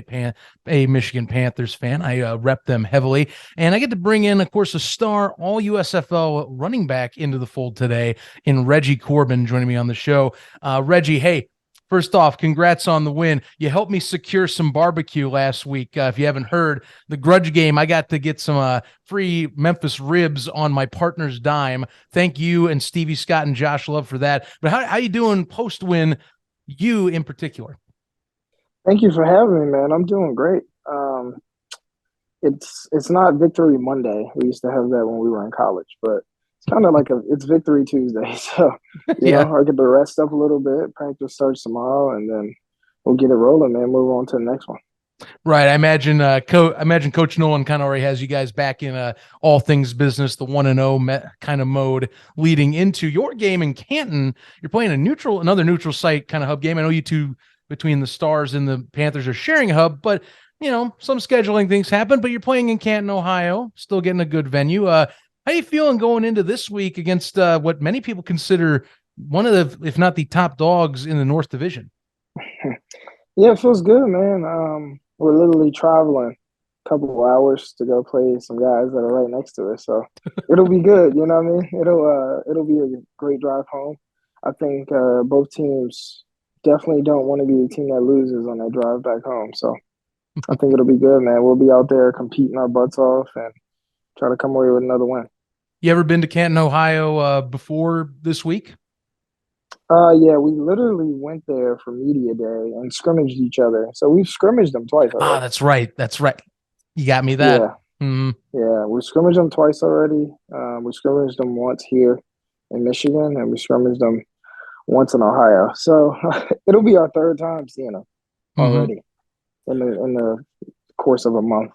a Michigan Panthers fan. I rep them heavily, and I get to bring in, of course, a star all USFL running back into the fold today in Reggie Corbin joining me on the show. Reggie, hey. First off, congrats on the win. You helped me secure some barbecue last week. If you haven't heard, the grudge game, I got to get some free Memphis ribs on my partner's dime. Thank you and Stevie Scott and Josh Love for that. But how you doing post-win, you in particular? Thank you for having me, man. I'm doing great. It's not Victory Monday. We used to have that when we were in college, but it's kind of like it's Victory Tuesday. So, you know, I get to rest up a little bit. Practice starts tomorrow, and then we'll get it rolling, man. Move on to the next one. Right. I imagine Coach Nolan kind of already has you guys back in all things business, the 1-0 kind of mode leading into your game in Canton. You're playing another neutral site kind of hub game. I know you two between the Stars and the Panthers are sharing a hub, but you know, some scheduling things happen, but you're playing in Canton, Ohio, still getting a good venue. How you feeling going into this week against what many people consider one of the, if not the top dogs in the North Division? Yeah, it feels good, man. We're literally traveling a couple of hours to go play some guys that are right next to us, so it'll be good. You know what I mean? It'll be a great drive home. I think both teams definitely don't want to be the team that loses on that drive back home. So I think it'll be good, man. We'll be out there competing our butts off and try to come away with another win. You ever been to Canton, Ohio before this week? Yeah, we literally went there for media day and scrimmaged each other. So we've scrimmaged them twice already. Ah, that's right. You got me that. Yeah. Mm-hmm. Yeah, we scrimmaged them twice already. We scrimmaged them once here in Michigan, and we scrimmaged them once in Ohio. So it'll be our third time seeing them already in the course of a month.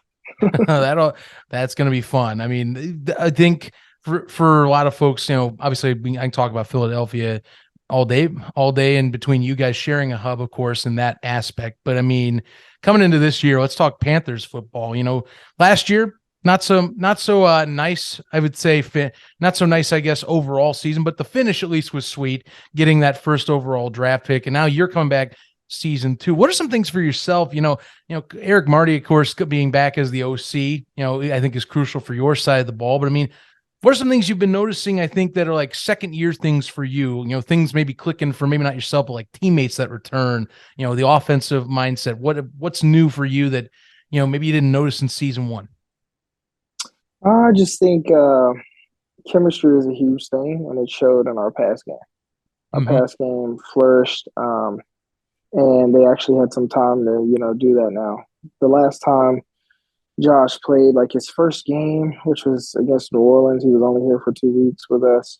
That's going to be fun. I mean, I think for a lot of folks, you know, obviously I can talk about Philadelphia all day and between you guys sharing a hub, of course, in that aspect. But I mean, coming into this year, let's talk Panthers football. You know, last year, not so nice, I would say, not so nice, I guess, overall season, but the finish at least was sweet, getting that first overall draft pick. And now you're coming back season 2. What are some things for yourself? You know, Eric Marty, of course, being back as the OC, you know, I think is crucial for your side of the ball. But I mean, what are some things you've been noticing, I think, that are like second year things for you? You know, things maybe clicking for maybe not yourself, but like teammates that return, you know, the offensive mindset. What's new for you that, you know, maybe you didn't notice in season 1? I just think chemistry is a huge thing, and it showed in our pass game. Our pass game flourished, and they actually had some time to, you know, do that now. The last time Josh played like his first game, which was against New Orleans, he was only here for 2 weeks with us,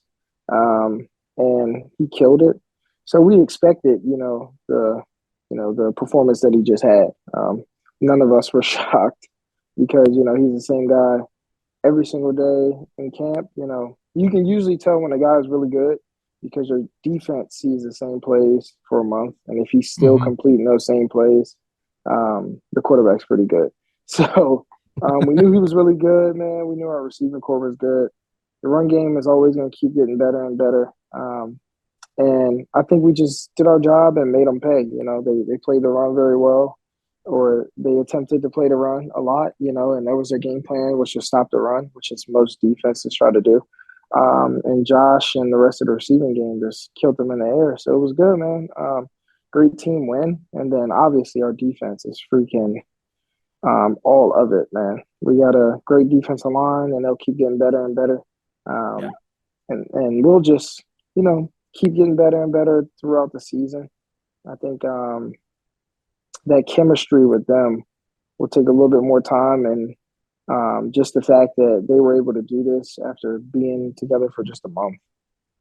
and he killed it. So we expected, the performance that he just had. None of us were shocked because, you know, he's the same guy every single day in camp. You know, you can usually tell when a guy is really good because your defense sees the same plays for a month, and if he's still completing those same plays, the quarterback's pretty good. So we knew he was really good, man. We knew our receiving core was good. The run game is always going to keep getting better and better. And I think we just did our job and made them pay. You know, they played the run very well, or they attempted to play the run a lot, you know, and that was their game plan, was to stop the run, which is most defenses try to do. And Josh and the rest of the receiving game just killed them in the air. So it was good, man. Great team win. And then obviously our defense is freaking all of it, man. We got a great defensive line, and they'll keep getting better and better. And we'll just, keep getting better and better throughout the season. I think that chemistry with them will take a little bit more time, and just the fact that they were able to do this after being together for just a month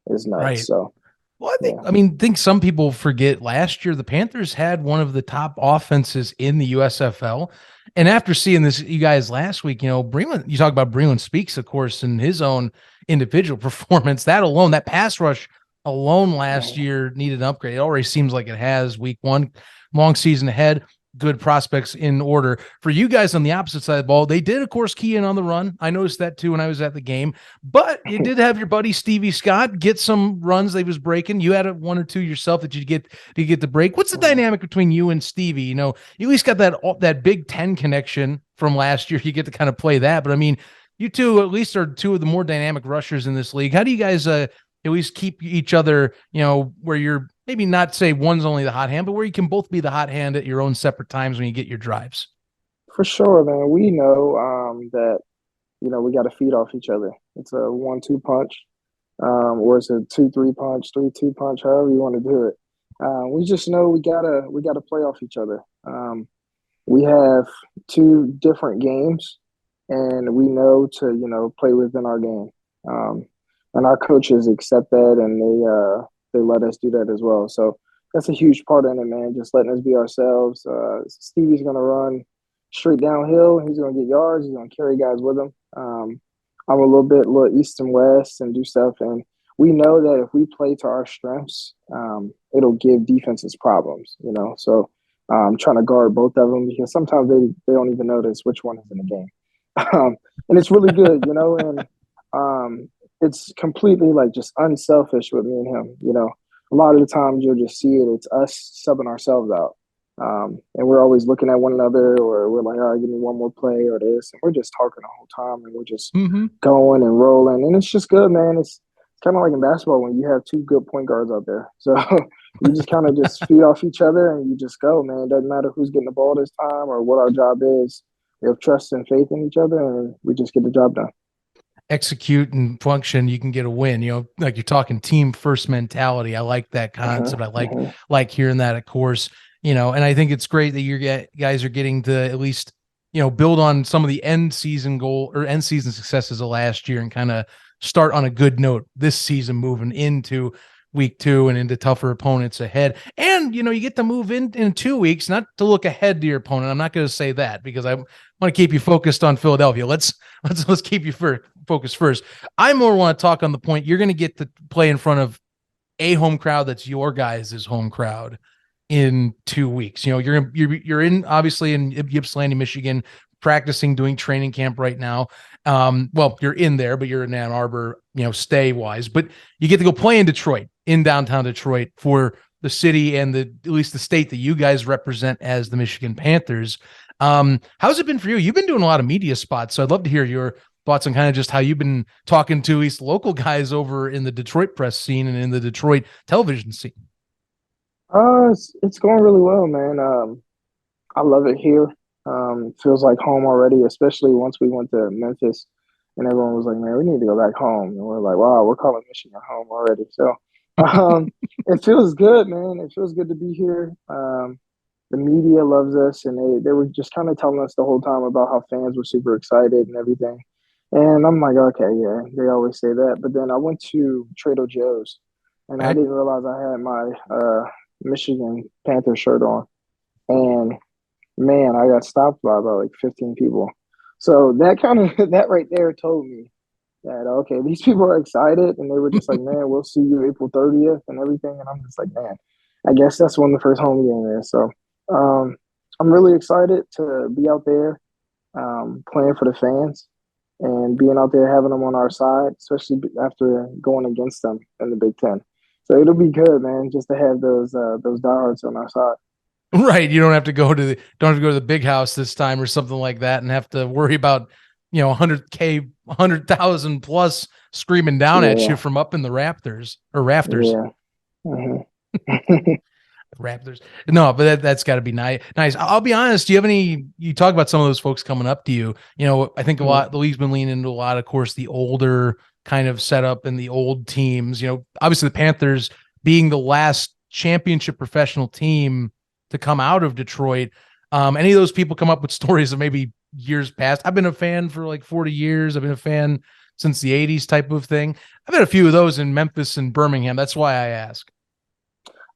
is nuts. Right. So, well, I think some people forget last year the Panthers had one of the top offenses in the USFL. And after seeing this, you guys last week, Breland, you talk about Breland Speaks, of course, in his own individual performance. That alone, that pass rush alone last year needed an upgrade. It already seems like it has. Week 1, long season ahead. Good prospects in order. For you guys on the opposite side of the ball, they did, of course, key in on the run. I noticed that too when I was at the game. But you did have your buddy Stevie Scott get some runs that he was breaking. You had one or two yourself that you get to break. What's the dynamic between you and Stevie? You at least got that Big Ten connection from last year. You get to kind of play that. But I mean, you two at least are two of the more dynamic rushers in this league. How do you guys at least keep each other, where you're maybe not say one's only the hot hand, but where you can both be the hot hand at your own separate times when you get your drives? For sure, man. We know that, we got to feed off each other. It's a 1-2 punch, or it's a 2-3 punch, 3-2 punch, however you want to do it. We just know we gotta play off each other. We have 2 different games, and we know to, play within our game. And our coaches accept that, and they let us do that as well. So that's a huge part of it, man, just letting us be ourselves. Stevie's going to run straight downhill. He's going to get yards. He's going to carry guys with him. I'm a little east and west and do stuff. And we know that if we play to our strengths, it'll give defenses problems, So I'm trying to guard both of them because sometimes they don't even notice which one is in the game. And it's really good, and it's completely like just unselfish with me and him. A lot of the times you'll just see it. It's us subbing ourselves out. And we're always looking at one another, or we're like, all right, give me one more play or this. And we're just talking the whole time, and we're just going and rolling. And it's just good, man. It's kind of like in basketball when you have 2 good point guards out there. So you just kind of just feed off each other, and you just go, man. It doesn't matter who's getting the ball this time or what our job is. We have trust and faith in each other, and we just get the job done. Execute and function, you can get a win. Like you're talking team first mentality. I like that concept. I like hearing that, of course. And I think it's great that you guys are getting to at least build on some of the end season successes of last year and kind of start on a good note this season, moving into week 2 and into tougher opponents ahead. And you get to move in 2 weeks, not to look ahead to your opponent. I'm not going to say that because I want to keep you focused on Philadelphia. Let's keep you focused first. I more want to talk on the point you're going to get to play in front of a home crowd that's your guys' home crowd in 2 weeks. You're in obviously in Ypsilanti, Michigan, practicing, doing training camp right now. Well, you're in there, but you're in Ann Arbor, stay wise, but you get to go play in Detroit, in downtown Detroit, for the city and at least the state that you guys represent as the Michigan Panthers. How's it been for you? You've been doing a lot of media spots, so I'd love to hear your thoughts on kind of just how you've been talking to at least local guys over in the Detroit press scene and in the Detroit television scene. It's going really well, man. I love it here. Feels like home already, especially once we went to Memphis and everyone was like, man, we need to go back home. And we're like, wow, we're calling Michigan home already. So it feels good, man. It feels good to be here. The media loves us, and they were just kind of telling us the whole time about how fans were super excited and everything. And I'm like, okay, yeah, they always say that. But then I went to Trader Joe's, and I didn't realize I had my Michigan Panthers shirt on. And man, I got stopped by about like 15 people. So that right there told me that, okay, these people are excited, and they were just like, man, we'll see you April 30th and everything. And I'm just like, man, I guess that's when the first home game is. So I'm really excited to be out there playing for the fans and being out there, having them on our side, especially after going against them in the Big Ten. So it'll be good, man, just to have those diehards on our side. Right. You don't have to go to the big house this time or something like that and have to worry about 100K, 100,000 plus screaming down at you from up in the rafters. Yeah. Raptors. No, but that's got to be nice. I'll be honest. Do you have you talk about some of those folks coming up to you, I think the league's been leaning into a lot, of course, the older kind of setup and the old teams, obviously the Panthers being the last championship professional team to come out of Detroit. Any of those people come up with stories of maybe years past? I've been a fan for like 40 years. I've been a fan since the 80s type of thing. I've had a few of those in Memphis and Birmingham. That's why I ask.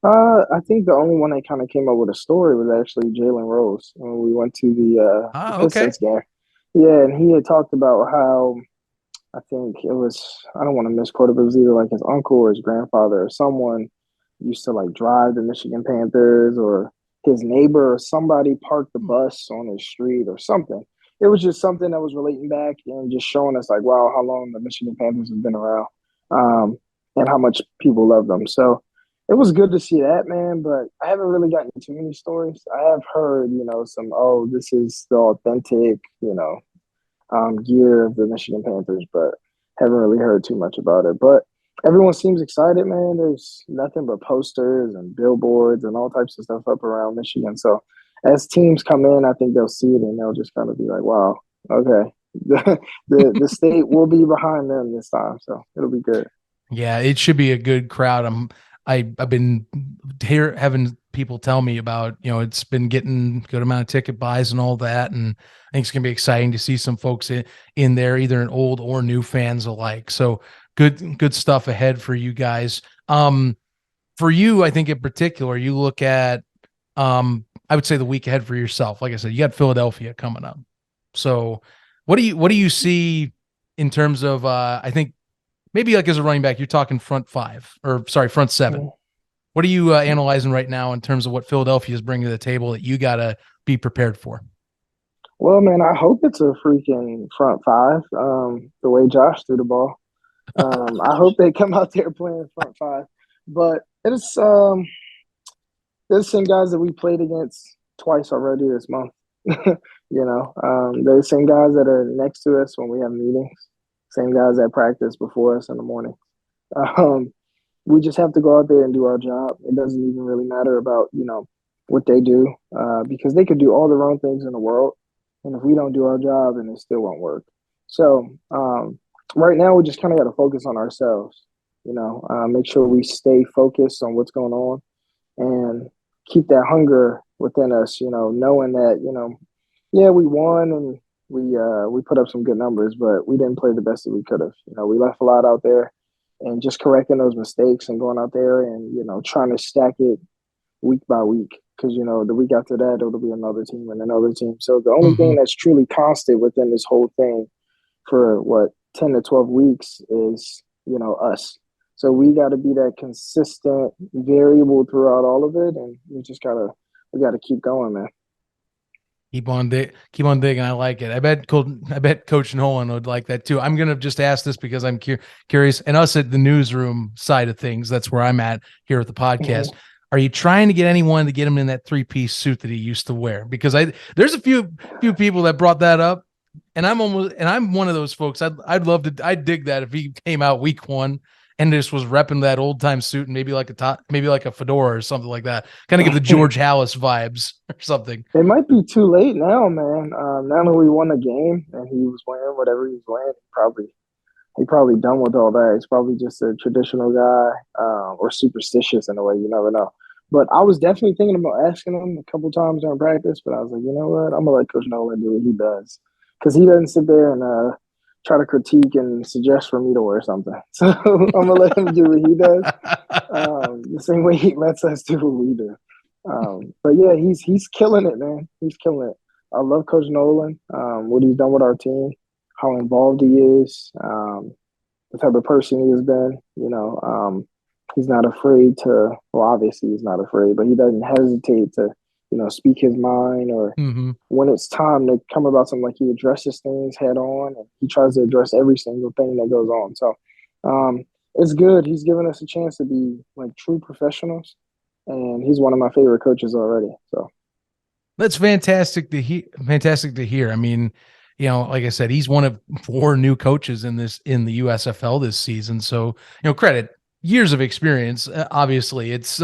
I think the only one that kind of came up with a story was actually Jalen Rose when we went to the Pistons game. Yeah, and he had talked about how I think it was, I don't want to misquote it, but it was either like his uncle or his grandfather or someone used to like drive the Michigan Panthers, or his neighbor or somebody parked the bus on his street or something. It was just something that was relating back and just showing us like, wow, how long the Michigan Panthers have been around, and how much people love them. So it was good to see that, man, but I haven't really gotten too many stories. I have heard, some, this is the authentic, gear of the Michigan Panthers, but haven't really heard too much about it. But everyone seems excited, man. There's nothing but posters and billboards and all types of stuff up around Michigan. So as teams come in, I think they'll see it and they'll just kind of be like, wow, okay, the state will be behind them this time. So it'll be good. Yeah, it should be a good crowd. I've been having people tell me about, it's been getting good amount of ticket buys and all that. And I think it's going to be exciting to see some folks in there, either an old or new fans alike. So good stuff ahead for you guys. For you, I think in particular, you look at, I would say the week ahead for yourself. Like I said, you got Philadelphia coming up. So what do you see in terms of, I think, maybe like as a running back, you're talking front seven. What are you analyzing right now in terms of what Philadelphia is bringing to the table that you got to be prepared for? Well, man, I hope it's a freaking front five, the way Josh threw the ball. I hope they come out there playing front five. But it's there's the same guys that we played against twice already this month. They're the same guys that are next to us when we have meetings. Same guys that practice before us in the morning. We just have to go out there and do our job. It doesn't even really matter about, what they do, because they could do all the wrong things in the world. And if we don't do our job, then it still won't work. So right now, we just kind of got to focus on ourselves, make sure we stay focused on what's going on and keep that hunger within us, knowing that, we won and we put up some good numbers, but we didn't play the best that we could have. We left a lot out there, and just correcting those mistakes and going out there and, trying to stack it week by week. Because, the week after that, it'll be another team and another team. So the only thing that's truly constant within this whole thing for 10 to 12 weeks is, us. So we got to be that consistent variable throughout all of it. And we got to keep going, man. Keep on digging. I like it. I bet Coach Nolan would like that too. I'm going to just ask this because I'm curious, and us at the newsroom side of things, that's where I'm at here at the podcast. Mm-hmm. Are you trying to get anyone to get him in that 3-piece suit that he used to wear? Because there's a few people that brought that up, and I'm one of those folks. I'd dig that if he came out week 1 and just was repping that old time suit and maybe like a fedora or something like that. Kind of give the George Halas vibes or something. It might be too late now, man. Now that we won the game and he was wearing whatever he was wearing, he probably done with all that. He's probably just a traditional guy, or superstitious in a way. You never know. But I was definitely thinking about asking him a couple times during practice, but I was like, you know what? I'm gonna let Coach Nolan do what he does, because he doesn't sit there and try to critique and suggest for me to wear something. So I'm gonna let him do what he does, the same way he lets us do what we do. But yeah, he's killing it, man. He's killing it. I love Coach Nolan, what he's done with our team, how involved he is, the type of person he has been. He's not afraid to. Well, obviously he's not afraid, but he doesn't hesitate to, speak his mind, or when it's time to come about something, like he addresses things head on, and he tries to address every single thing that goes on. So it's good. He's given us a chance to be like true professionals, and he's one of my favorite coaches already. So that's fantastic to hear. I mean, like I said, he's one of 4 new coaches in the USFL this season. So, credit, years of experience. Obviously, it's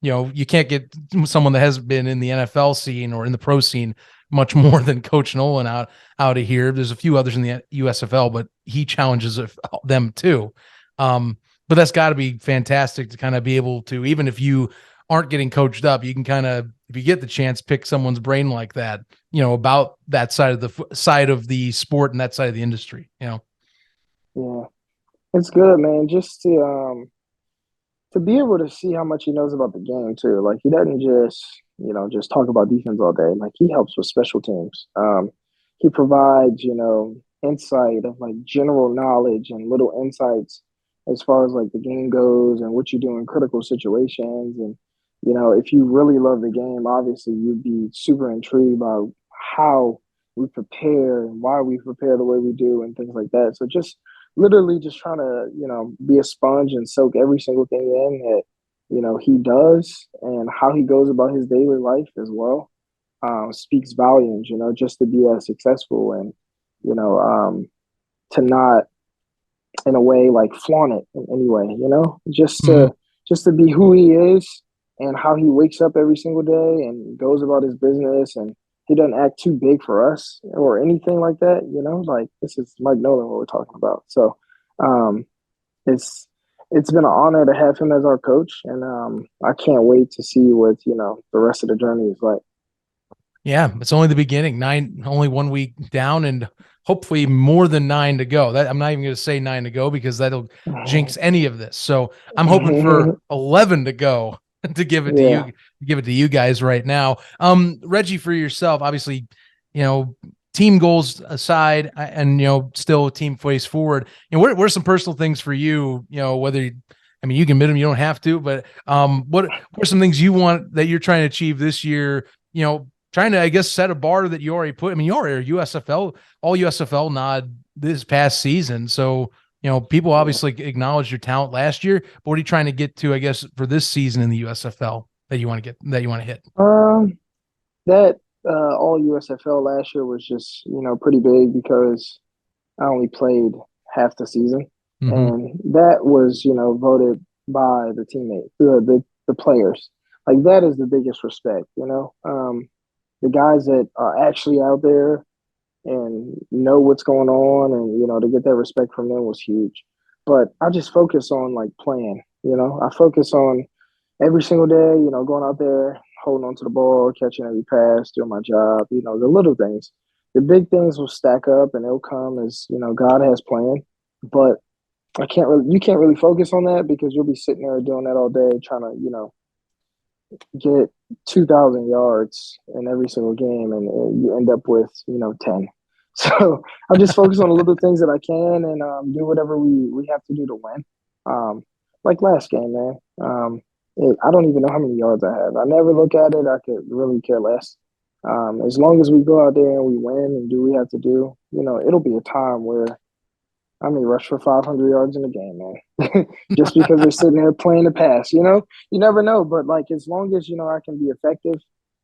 you can't get someone that hasn't been in the NFL scene or in the pro scene much more than Coach Nolan out of here. There's a few others in the USFL, but he challenges them too. But that's got to be fantastic to kind of be able to, even if you aren't getting coached up, you can kind of, if you get the chance, pick someone's brain like that, about that side of the sport and that side of the industry. Yeah, it's good, man. Just to be able to see how much he knows about the game too. Like he doesn't just talk about defense all day. Like he helps with special teams. He provides, insight of like general knowledge and little insights as far as like the game goes and what you do in critical situations. And, if you really love the game, obviously you'd be super intrigued by how we prepare and why we prepare the way we do and things like that. So just literally just trying to, be a sponge and soak every single thing in that, he does and how he goes about his daily life as well, speaks volumes, just to be as successful and, to not in a way like flaunt it in any way, just to be who he is and how he wakes up every single day and goes about his business, and he doesn't act too big for us or anything like that, like this is Mike Nolan what we're talking about. So it's been an honor to have him as our coach, and I can't wait to see what the rest of the journey is like. Yeah, it's only the beginning. Only 1 week down, and hopefully more than 9 to go. I'm not even going to say 9 to go because that'll jinx any of this. So I'm hoping for 11 to go to give it to you guys right now. Reggie, for yourself, obviously, team goals aside, and still team face forward. What are some personal things for you? Whether you can admit them, you don't have to, but what are some things you want that you're trying to achieve this year? Trying to, I guess, set a bar that you already put. You already are USFL, all USFL nod this past season. So, people obviously acknowledge your talent last year, but what are you trying to get to, I guess, for this season in the USFL that you want to hit? That all USFL last year was just, pretty big because I only played half the season. Mm-hmm. And that was, voted by the teammates, the players. Like that is the biggest respect, the guys that are actually out there and know what's going on, and to get that respect from them was huge. But I just focus on like playing, I focus on every single day, going out there, holding on to the ball, catching every pass, doing my job, the little things. The big things will stack up and they'll come as, God has planned. But you can't really focus on that because you'll be sitting there doing that all day trying to, get 2,000 yards in every single game, and you end up with 10. So I just focus on the little things that I can and do whatever we have to do to win. Like last game, man. I don't even know how many yards I have. I never look at it. I could really care less. As long as we go out there and we win and do what we have to do, it'll be a time where I may rush for 500 yards in a game, man. Just because they're sitting there playing the pass, you never know. But like, as long as, I can be effective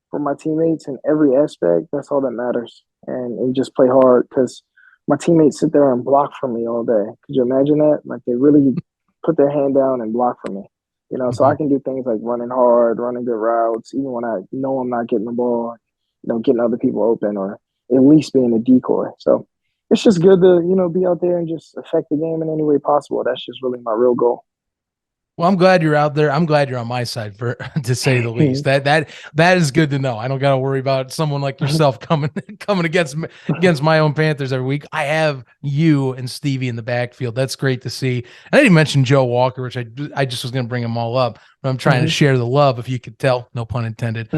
for my teammates in every aspect, that's all that matters. And just play hard, because my teammates sit there and block for me all day. Could you imagine that? Like they really put their hand down and block for me, so I can do things like running hard, running good routes, even when I know I'm not getting the ball, getting other people open, or at least being a decoy. So it's just good to, be out there and just affect the game in any way possible. That's just really my real goal. Well, I'm glad you're out there. I'm glad you're on my side, to say the least. That is good to know. I don't got to worry about someone like yourself coming against my own Panthers every week. I have you and Stevie in the backfield. That's great to see. I didn't mention Joe Walker, which I just was going to bring them all up, but I'm trying to share the love, if you could tell. No pun intended.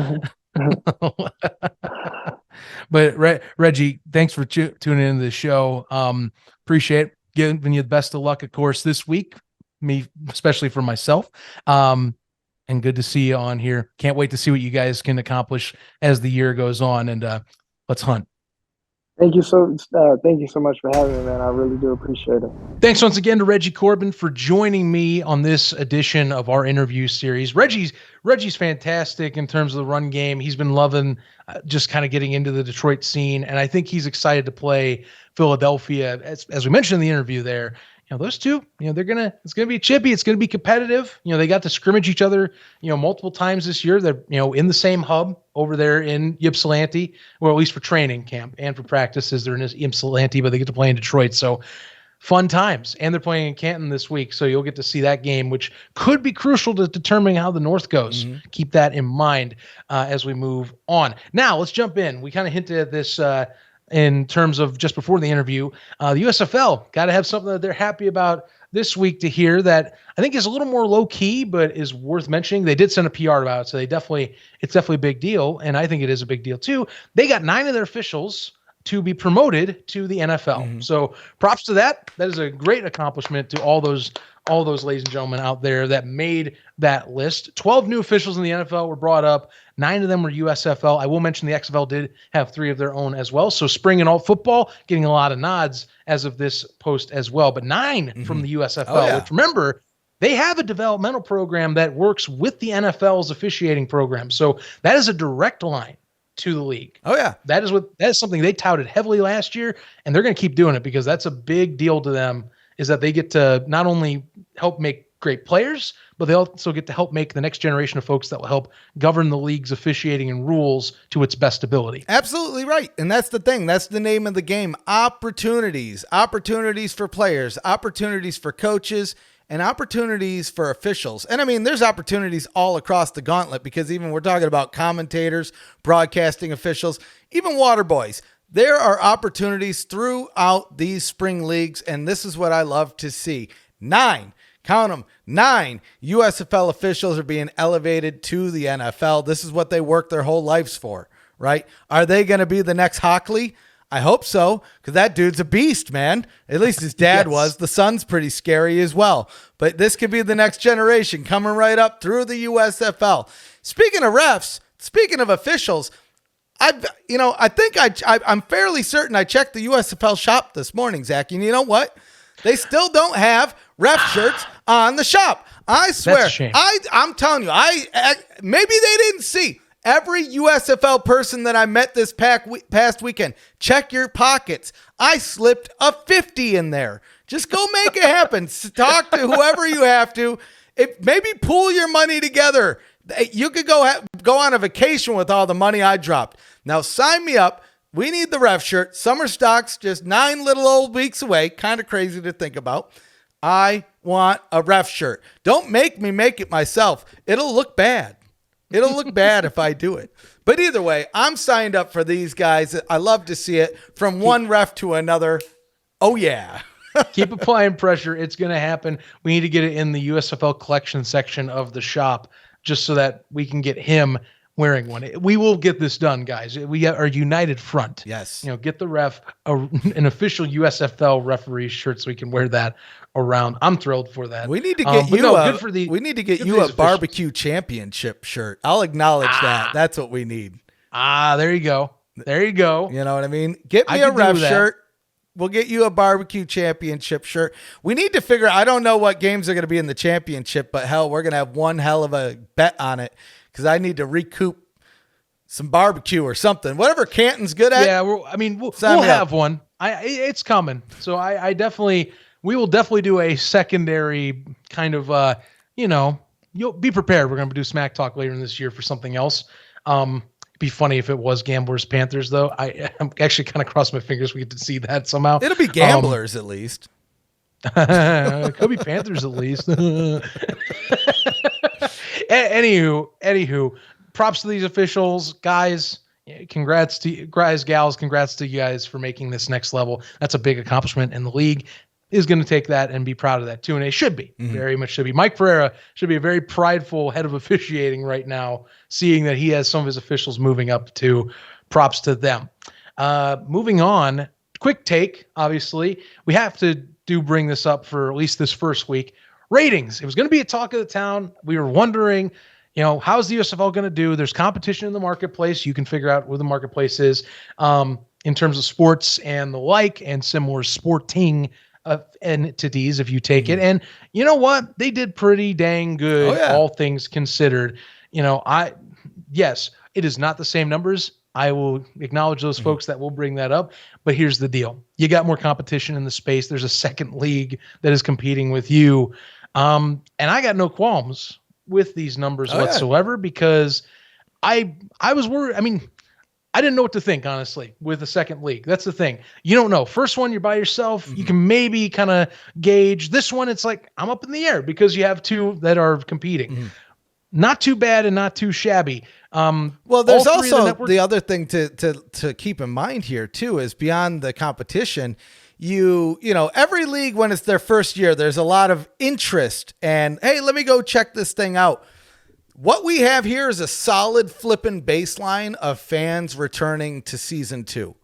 But Reggie, thanks for tuning into the show. Appreciate it. Giving you the best of luck, of course, this week. Me, especially for myself. And good to see you on here. Can't wait to see what you guys can accomplish as the year goes on. And let's hunt. Thank you so much for having me, man. I really do appreciate it. Thanks once again to Reggie Corbin for joining me on this edition of our interview series. Reggie's fantastic in terms of the run game. He's been loving just kind of getting into the Detroit scene, and I think he's excited to play Philadelphia. As we mentioned in the interview there, those two, it's gonna be chippy. It's gonna be competitive. They got to scrimmage each other, multiple times this year. They're, in the same hub over there in Ypsilanti, or at least for training camp and for practices. They're in Ypsilanti, but they get to play in Detroit. So fun times. And they're playing in Canton this week. So you'll get to see that game, which could be crucial to determining how the North goes. Mm-hmm. Keep that in mind as we move on. Now let's jump in. We kind of hinted at this, in terms of just before the interview, the USFL got to have something that they're happy about this week to hear that I think is a little more low key, but is worth mentioning. They did send a PR about it, so it's definitely a big deal. And I think it is a big deal too. They got 9 of their officials to be promoted to the NFL. Mm-hmm. So props to that. That is a great accomplishment to all those ladies and gentlemen out there that made that list. 12 new officials in the NFL were brought up. 9 of them were USFL. I will mention the XFL did have 3 of their own as well. So spring and alt football getting a lot of nods as of this post as well. But 9 from the USFL, which remember, they have a developmental program that works with the NFL's officiating program. So that is a direct line to the league. Oh yeah. That is something they touted heavily last year, and they're going to keep doing it because that's a big deal to them, is that they get to not only help make great players, but they also get to help make the next generation of folks that will help govern the league's officiating and rules to its best ability. Absolutely right. And that's the thing. That's the name of the game. Opportunities for players, opportunities for coaches, and opportunities for officials. And I mean, there's opportunities all across the gauntlet, because even we're talking about commentators, broadcasting officials, even water boys. There are opportunities throughout these spring leagues, and this is what I love to see. 9, count them, 9 USFL officials are being elevated to the NFL. This is what they work their whole lives for, right? Are they going to be the next Hockley? I hope so, because that dude's a beast, man. At least his dad was. The son's pretty scary as well. But this could be the next generation coming right up through the USFL. Speaking of refs, speaking of officials, I'm fairly certain I checked the USFL shop this morning, Zach, and you know what? They still don't have ref shirts on the shop. I swear. That's a shame. I'm telling you, maybe they didn't see. Every USFL person that I met this past weekend, check your pockets. I slipped a 50 in there. Just go make it happen. Talk to whoever you have to. Maybe pool your money together. You could go on a vacation with all the money I dropped. Now sign me up. We need the ref shirt. Summer stock's just 9 little old weeks away. Kind of crazy to think about. I want a ref shirt. Don't make me make it myself. It'll look bad. It'll look bad if I do it. But either way, I'm signed up for these guys. I love to see it from one ref to another. Oh, yeah. Keep applying pressure. It's going to happen. We need to get it in the USFL collection section of the shop just so that we can get him wearing one. We will get this done, guys. We are a united front. Yes. Get the ref an official USFL referee shirt so we can wear that around. I'm thrilled for that. We need to get you a barbecue championship shirt. I'll acknowledge that. That's what we need. There you go. You know what I mean? Get me a ref shirt. We'll get you a barbecue championship shirt. We need to figure, I don't know what games are going to be in the championship, but hell, we're going to have one hell of a bet on it, because I need to recoup some barbecue or something. Whatever Canton's good at. Yeah, we'll have one. It's coming. So we will definitely do a secondary kind of, you'll be prepared. We're going to do Smack Talk later in this year for something else. Be funny if it was Gamblers Panthers, though. I'm actually kind of crossing my fingers we get to see that somehow. It'll be Gamblers at least. It could be Panthers at least. Anywho, props to these officials, guys. Congrats to you guys, gals. Congrats to you guys for making this next level. That's a big accomplishment, and the league is going to take that and be proud of that too. And they should be, very much should be. Mike Pereira should be a very prideful head of officiating right now, seeing that he has some of his officials moving up to. Props to them. Moving on, quick take. Obviously, we have to bring this up for at least this first week. Ratings. It was going to be a talk of the town. We were wondering, how's the USFL going to do? There's competition in the marketplace. You can figure out where the marketplace is. in terms of sports and the like, and similar sporting entities, if you take it. And you know what? They did pretty dang good, all things considered. Yes, it is not the same numbers. I will acknowledge those folks that will bring that up. But here's the deal. You got more competition in the space. There's a second league that is competing with you. And I got no qualms with these numbers whatsoever because I was worried. I mean, I didn't know what to think, honestly, with the second league. That's the thing. You don't know. First one, you're by yourself. You can maybe kind of gauge. This one, it's like, I'm up in the air because you have two that are competing. Not too bad and not too shabby. Well, there's also the other thing to keep in mind here, too, is beyond the competition, you know, every league, when it's their first year, there's a lot of interest and, hey, let me go check this thing out. What we have here is a solid flipping baseline of fans returning to season 2,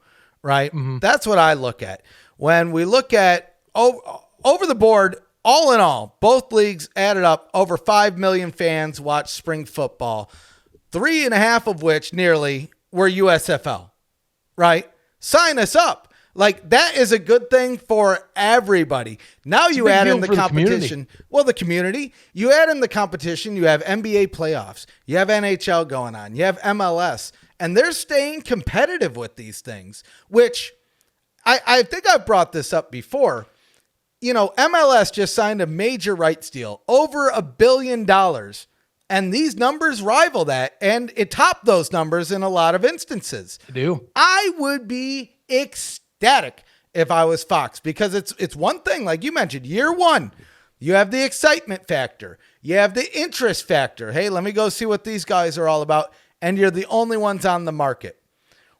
right? That's what I look at. When we look at over the board, all in all, both leagues added up, over 5 million fans watched spring football, 3.5 of which nearly were USFL, right? Sign us up. Like, that is a good thing for everybody. Now you add in the competition. The community. You add in the competition. You have NBA playoffs. You have NHL going on. You have MLS. And they're staying competitive with these things, which I think I've brought this up before. You know, MLS just signed a major rights deal, over $1 billion. And these numbers rival that. And it topped those numbers in a lot of instances. They do. I would be ecstatic if I was Fox, because it's one thing, like you mentioned, year one, you have the excitement factor, you have the interest factor. Hey, let me go see what these guys are all about. And you're the only ones on the market.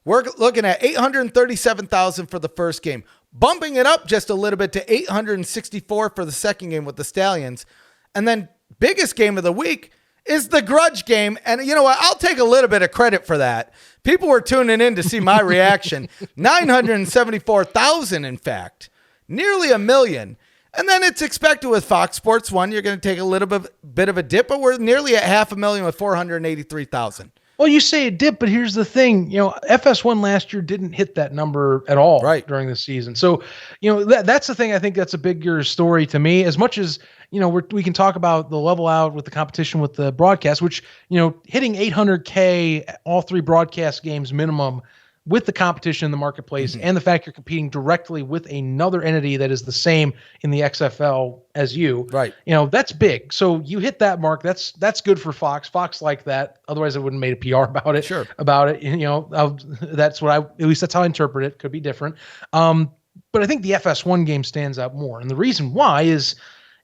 We're looking at 837,000 for the first game, bumping it up just a little bit to 864 for the second game with the Stallions. And then biggest game of the week is the grudge game. And you know what? I'll take a little bit of credit for that. People were tuning in to see my reaction. 974,000, in fact. Nearly 1 million. And then it's expected with Fox Sports 1, you're going to take a little bit of a dip, but we're nearly at 500,000 with 483,000. Well, you say a dip, but here's the thing. You know, FS1 last year didn't hit that number at all during the season. So, you know, that's the thing. I think that's a bigger story to me. As much as, you know, we can talk about the level out with the competition with the broadcast, which, you know, hitting 800K, all 3 broadcast games minimum with the competition in the marketplace and the fact you're competing directly with another entity that is the same in the XFL as you, right? You know, that's big. So you hit that mark. That's good for Fox. Fox liked that. Otherwise, I wouldn't have made a PR about it. About it. You know, that's what at least that's how I interpret it. Could be different. But I think the FS1 game stands out more. And the reason why is,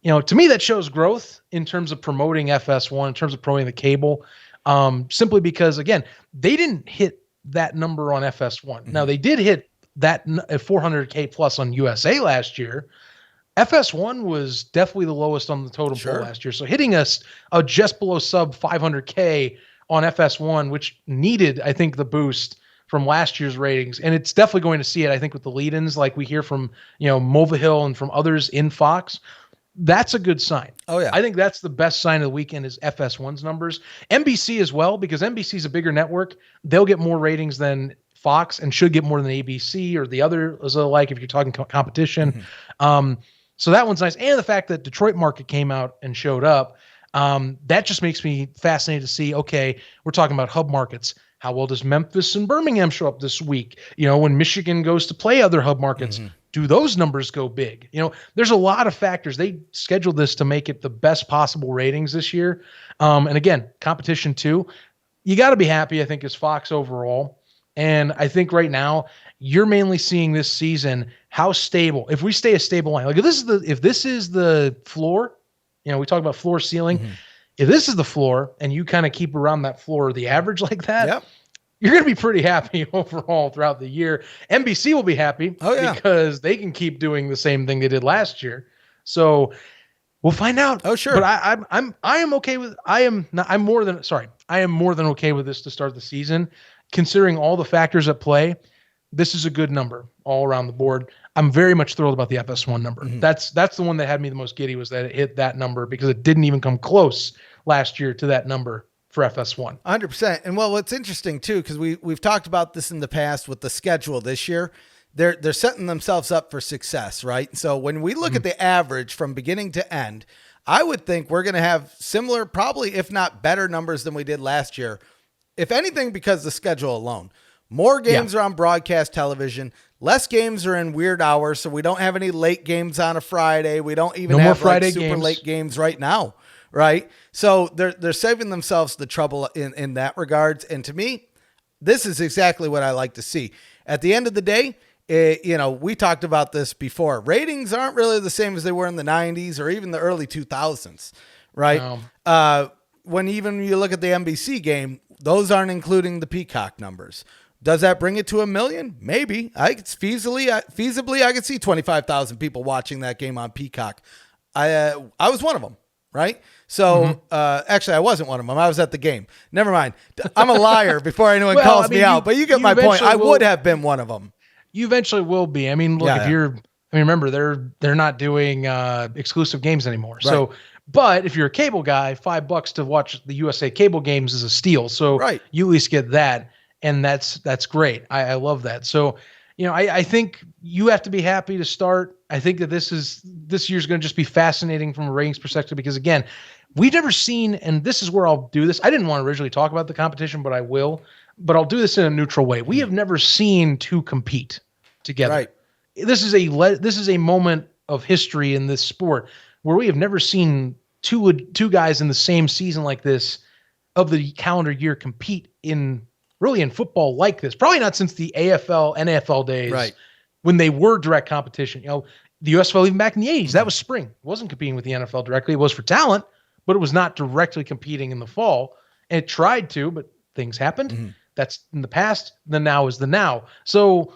you know, to me, that shows growth in terms of promoting FS1, in terms of promoting the cable, simply because, again, they didn't hit that number on FS1. Now, they did hit that 400K plus on USA last year. FS1 was definitely the lowest on the totem pole last year. So hitting us just below sub 500K on FS1, which needed, I think, the boost from last year's ratings. And it's definitely going to see it, I think, with the lead-ins like we hear from, you know, Mulvihill and from others in Fox. That's a good sign. Oh, yeah. I think that's the best sign of the weekend is FS1's numbers. NBC as well, because NBC is a bigger network. They'll get more ratings than Fox and should get more than ABC or the others alike if you're talking competition. So that one's nice. And the fact that Detroit market came out and showed up, that just makes me fascinated to see, okay, we're talking about hub markets. How well does Memphis and Birmingham show up this week? You know, when Michigan goes to play other hub markets, do those numbers go big? You know, there's a lot of factors. They scheduled this to make it the best possible ratings this year. And again, competition too. You got to be happy, I think, as Fox overall. And I think right now you're mainly seeing this season how stable. If we stay a stable line, like if this is the floor, you know, we talk about floor ceiling. If this is the floor and you kind of keep around that floor, the average like that, you're going to be pretty happy overall throughout the year. NBC will be happy because they can keep doing the same thing they did last year. So we'll find out. Oh, sure. But I am okay with, I am more than okay with this to start the season. Considering all the factors at play, this is a good number all around the board. I'm very much thrilled about the FS1 number. That's the one that had me the most giddy, was that it hit that number because it didn't even come close last year to that number for FS1. 100%. And well, what's interesting too, because we've talked about this in the past with the schedule this year, they're setting themselves up for success, right? So when we look at the average from beginning to end, I would think we're going to have similar, probably if not better numbers than we did last year. If anything, because the schedule alone. More games are on broadcast television. Less games are in weird hours, so we don't have any late games on a Friday. We don't even have Friday super late games right now, right? So they're saving themselves the trouble in that regards. And to me, this is exactly what I like to see. At the end of the day, we talked about this before. Ratings aren't really the same as they were in the 90s or even the early 2000s, right? No. When even you look at the NBC game, those aren't including the Peacock numbers. Does that bring it to 1 million? Maybe. Feasibly, I could see 25,000 people watching that game on Peacock. I was one of them, right? So actually, I wasn't one of them. I was at the game. Never mind. I'm a liar before anyone calls me out. But you get my point. I would have been one of them. You eventually will be. I mean, look, remember they're not doing exclusive games anymore. Right. So, but if you're a cable guy, $5 to watch the USA cable games is a steal. So you at least get that. And that's great. I love that. So, I think you have to be happy to start. I think that this year's going to just be fascinating from a ratings perspective, because again, we've never seen, and this is where I'll do this. I didn't want to originally talk about the competition, but I will, but I'll do this in a neutral way. We have never seen two compete together. Right. This is a moment of history in this sport where we have never seen two guys in the same season like this of the calendar year compete in football like this. Probably not since the AFL, NFL days, when they were direct competition. The USFL even back in the 80s, that was spring. It wasn't competing with the NFL directly. It was for talent, but it was not directly competing in the fall. And it tried to, but things happened. That's in the past. The now is the now. So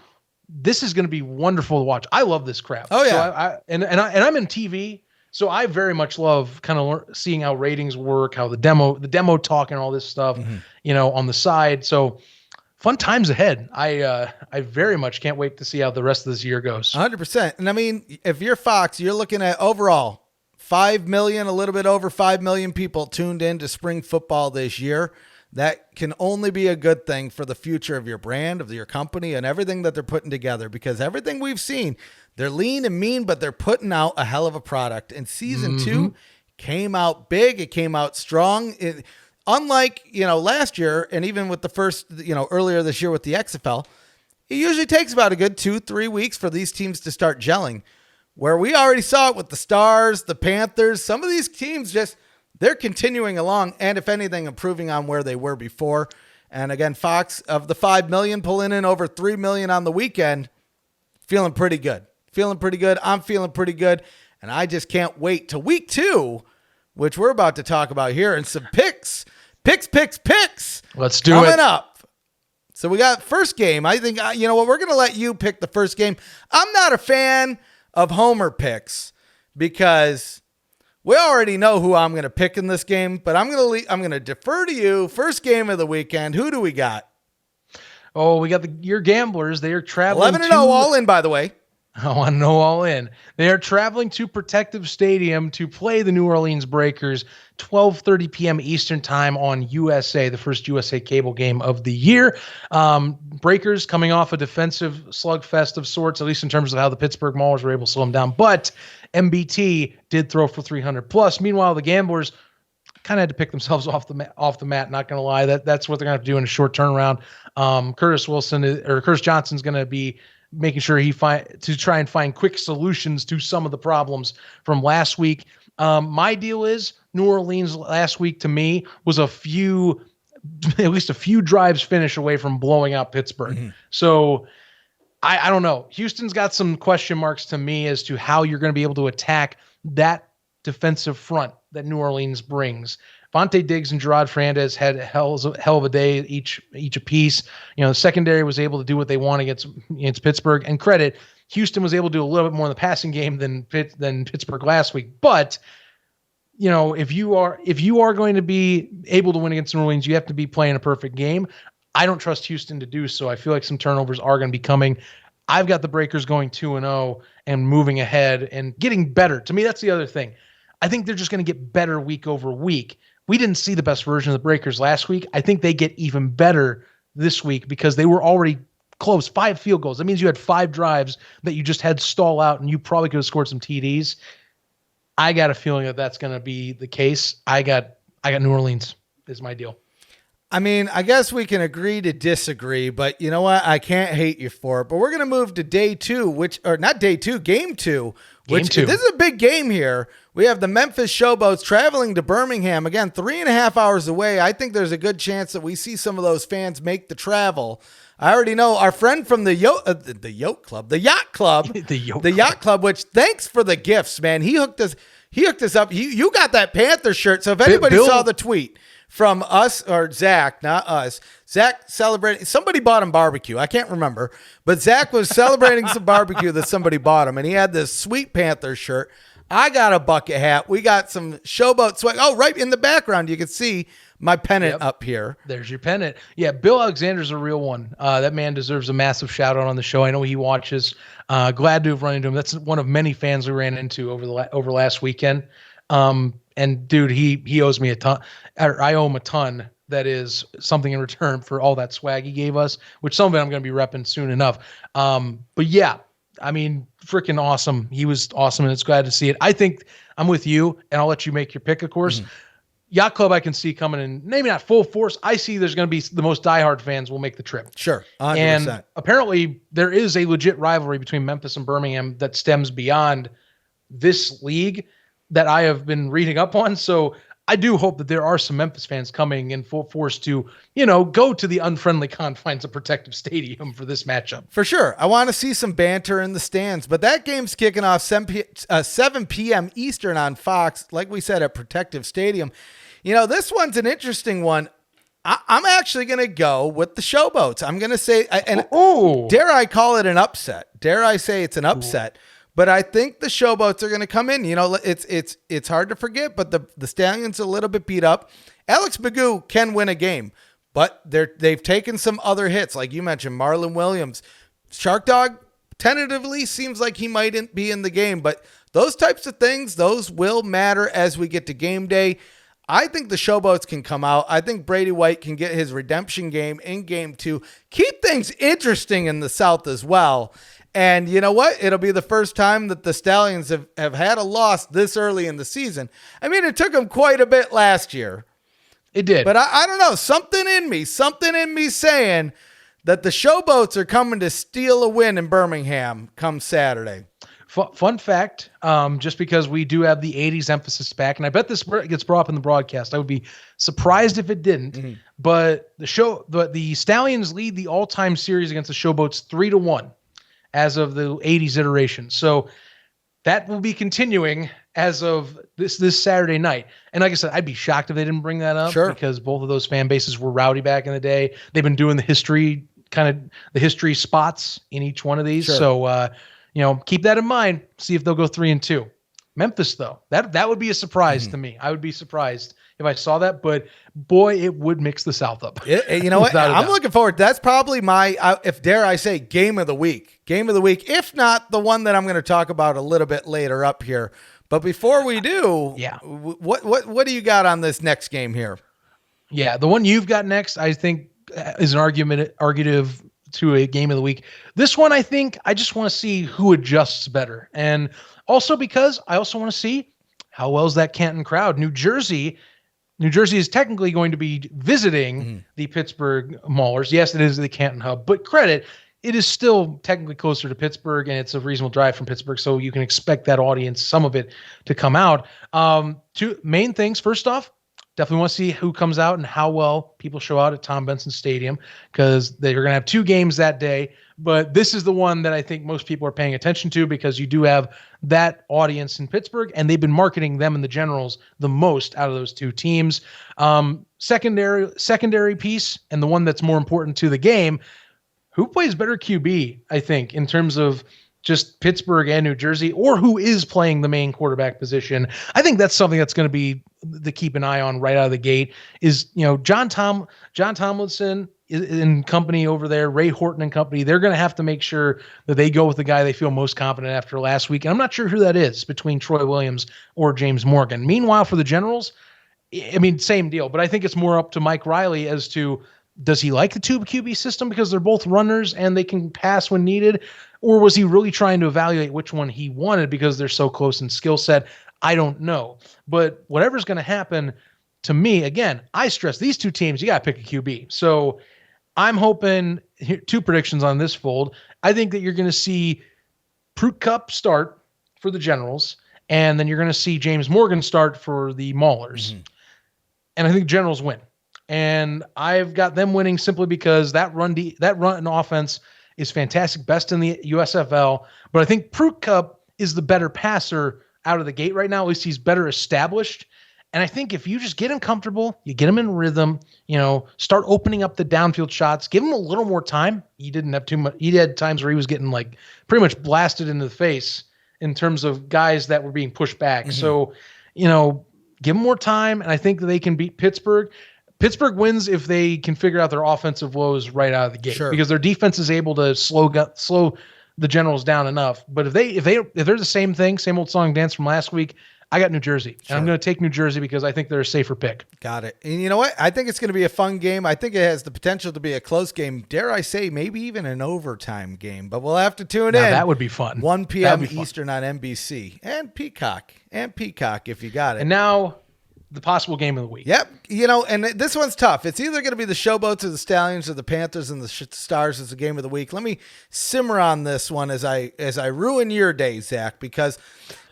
this is going to be wonderful to watch. I love this crap. Oh yeah. So I'm in TV. So I very much love kind of seeing how ratings work, how the demo talk and all this stuff, on the side. So fun times ahead. I very much can't wait to see how the rest of this year goes. 100%. And I mean, if you're Fox, you're looking at overall 5 million, a little bit over 5 million people tuned in to spring football this year. That can only be a good thing for the future of your brand, of your company, and everything that they're putting together, because everything we've seen, they're lean and mean, but they're putting out a hell of a product. And season 2 came out big. It came out strong. Unlike, last year, and even with the first, earlier this year with the XFL, it usually takes about a good 2-3 weeks for these teams to start gelling, where we already saw it with the Stars, the Panthers. Some of these teams they're continuing along, and if anything, improving on where they were before. And again, Fox, of the 5 million, pulling in over 3 million on the weekend, feeling pretty good. I'm feeling pretty good. And I just can't wait till week 2, which we're about to talk about here, and some picks. Let's do it. Coming up. So we got first game. I think, we're going to let you pick the first game. I'm not a fan of homer picks because we already know who I'm going to pick in this game, but I'm going to defer to you. First game of the weekend. Who do we got? Oh, we got your Gamblers. They are traveling 11-0 all in, by the way. Oh, I know, all in. They are traveling to Protective Stadium to play the New Orleans Breakers, 12:30 p.m. Eastern time on USA, the first USA cable game of the year. Breakers coming off a defensive slugfest of sorts, at least in terms of how the Pittsburgh Maulers were able to slow them down. But MBT did throw for 300 plus. Meanwhile, the Gamblers kind of had to pick themselves off the mat. Not going to lie, that's what they're going to have to do in a short turnaround. Curtis Johnson's going to be making sure to try and find quick solutions to some of the problems from last week. My deal is New Orleans last week to me was at least a few drives finish away from blowing out Pittsburgh. So I don't know. Houston's got some question marks to me as to how you're going to be able to attack that defensive front that New Orleans brings. Vontae Diggs and Gerard Fernandez had a hell of a day each apiece. The secondary was able to do what they want against Pittsburgh. And credit, Houston was able to do a little bit more in the passing game than Pittsburgh last week. But if you are going to be able to win against New Orleans, you have to be playing a perfect game. I don't trust Houston to do so. I feel like some turnovers are going to be coming. I've got the Breakers going 2-0 and moving ahead and getting better. To me, that's the other thing. I think they're just going to get better week over week. we didn't see the best version of the Breakers last week. I think they get even better this week because they were already close, 5 field goals. That means you had 5 drives that you just had stall out, and you probably could have scored some TDs. I got a feeling that that's going to be the case. I got New Orleans is my deal. I mean, I guess we can agree to disagree, but you know what? I can't hate you for it. But we're going to move to game 2, which this is a big game here. We have the Memphis Showboats traveling to Birmingham. Again, 3.5 hours away. I think there's a good chance that we see some of those fans make the travel. I already know our friend from the Yacht Club, the Yacht Club, which thanks for the gifts, man. He hooked us up. You got that Panther shirt. So if anybody saw the tweet from us or Zach, not us, Zach celebrating, somebody bought him barbecue. I can't remember, but Zach was celebrating some barbecue that somebody bought him, and he had this sweet Panther shirt. I got a bucket hat. We got some Showboat swag. Oh, right in the background, you can see my pennant up here. There's your pennant. Yeah, Bill Alexander's a real one. That man deserves a massive shout out on the show. I know he watches. Glad to have run into him. That's one of many fans we ran into over last weekend. And dude, he owes me a ton. Or I owe him a ton. That is something in return for all that swag he gave us, which some of it I'm going to be repping soon enough. But yeah, I mean, freaking awesome. He was awesome, and it's glad to see it. I think I'm with you, and I'll let you make your pick, of course. Mm-hmm. Yacht Club I can see coming in, maybe not full force. I see there's going to be the most diehard fans will make the trip. Sure, 100%. And apparently there is a legit rivalry between Memphis and Birmingham that stems beyond this league that I have been reading up on. So I do hope that there are some Memphis fans coming in full force to, go to the unfriendly confines of Protective Stadium for this matchup. For sure. I want to see some banter in the stands, but that game's kicking off 7 p.m. Eastern on Fox, like we said, at Protective Stadium. This one's an interesting one. I'm actually going to go with the Showboats. I'm going to say, dare I call it an upset? Dare I say it's an upset? But I think the Showboats are going to come in. It's hard to forget, but the Stallions are a little bit beat up. Alex Magoo can win a game, but they've taken some other hits, like you mentioned, Marlon Williams. Shark Dog tentatively seems like he mightn't be in the game, but those types of things, those will matter as we get to game day. I think the Showboats can come out. I think Brady White can get his redemption game in game 2. Keep things interesting in the South as well. And you know what? It'll be the first time that the Stallions have had a loss this early in the season. I mean, it took them quite a bit last year. It did. But I don't know. Something in me saying that the Showboats are coming to steal a win in Birmingham come Saturday. Fun fact, just because we do have the 80s emphasis back, and I bet this gets brought up in the broadcast. I would be surprised if it didn't. Mm-hmm. But the Stallions lead the all-time series against the Showboats 3-1 as of the 80s iteration. So that will be continuing as of this Saturday night. And like I said, I'd be shocked if they didn't bring that up. Sure. Because both of those fan bases were rowdy back in the day. They've been doing the history spots in each one of these. Sure. So, keep that in mind. See if they'll go 3-2. Memphis, though, that would be a surprise to me. I would be surprised if I saw that, but boy, it would mix the South up. You know what? I'm looking forward. That's probably my, if dare I say, game of the week. If not the one that I'm going to talk about a little bit later up here. But before we do, what do you got on this next game here? Yeah, the one you've got next, I think, is an argumentative to a game of the week. This one, I think, I just want to see who adjusts better. And also because I also want to see how well is that Canton crowd. New Jersey is technically going to be visiting the Pittsburgh Maulers. Yes, it is the Canton hub, but credit, it is still technically closer to Pittsburgh, and it's a reasonable drive from Pittsburgh, so you can expect that audience, some of it, to come out. Two main things. First off, definitely want to see who comes out and how well people show out at Tom Benson Stadium, because they're going to have 2 games that day. But this is the one that I think most people are paying attention to, because you do have that audience in Pittsburgh, and they've been marketing them and the Generals the most out of those 2 teams. Secondary piece, and the one that's more important to the game, who plays better QB, I think, in terms of just Pittsburgh and New Jersey, or who is playing the main quarterback position. I think that's something that's going to be to keep an eye on right out of the gate is, John Tomlinson and company over there, Ray Horton and company, they're going to have to make sure that they go with the guy they feel most confident after last week. And I'm not sure who that is between Troy Williams or James Morgan. Meanwhile, for the Generals, I mean, same deal, but I think it's more up to Mike Riley as to, does he like the two QB system because they're both runners and they can pass when needed? Or was he really trying to evaluate which one he wanted because they're so close in skill set? I don't know. But whatever's going to happen, to me, again, I stress these two teams, you got to pick a QB. So I'm hoping, two predictions on this fold. I think that you're going to see Prute Cup start for the Generals, and then you're going to see James Morgan start for the Maulers. Mm-hmm. And I think Generals win. And I've got them winning simply because that run offense is fantastic, best in the USFL. But I think Prute Cup is the better passer out of the gate right now. At least he's better established. And I think if you just get him comfortable, you get him in rhythm, start opening up the downfield shots, give him a little more time. He didn't have too much. He had times where he was getting like pretty much blasted into the face in terms of guys that were being pushed back. Mm-hmm. So, give him more time. And I think that they can beat Pittsburgh. Pittsburgh wins if they can figure out their offensive woes right out of the gate, because their defense is able to slow the Generals down enough. But if they're the same thing, same old song and dance from last week, I got New Jersey. And I'm going to take New Jersey because I think they're a safer pick. Got it. And you know what? I think it's going to be a fun game. I think it has the potential to be a close game. Dare I say, maybe even an overtime game. But we'll have to tune in. That would be fun. 1 p.m. Eastern on NBC. And Peacock, if you got it. And now the possible game of the week. Yep. And this one's tough. It's either going to be the Showboats or the Stallions or the Panthers and the Stars as the game of the week. Let me simmer on this one as I ruin your day, Zach, because,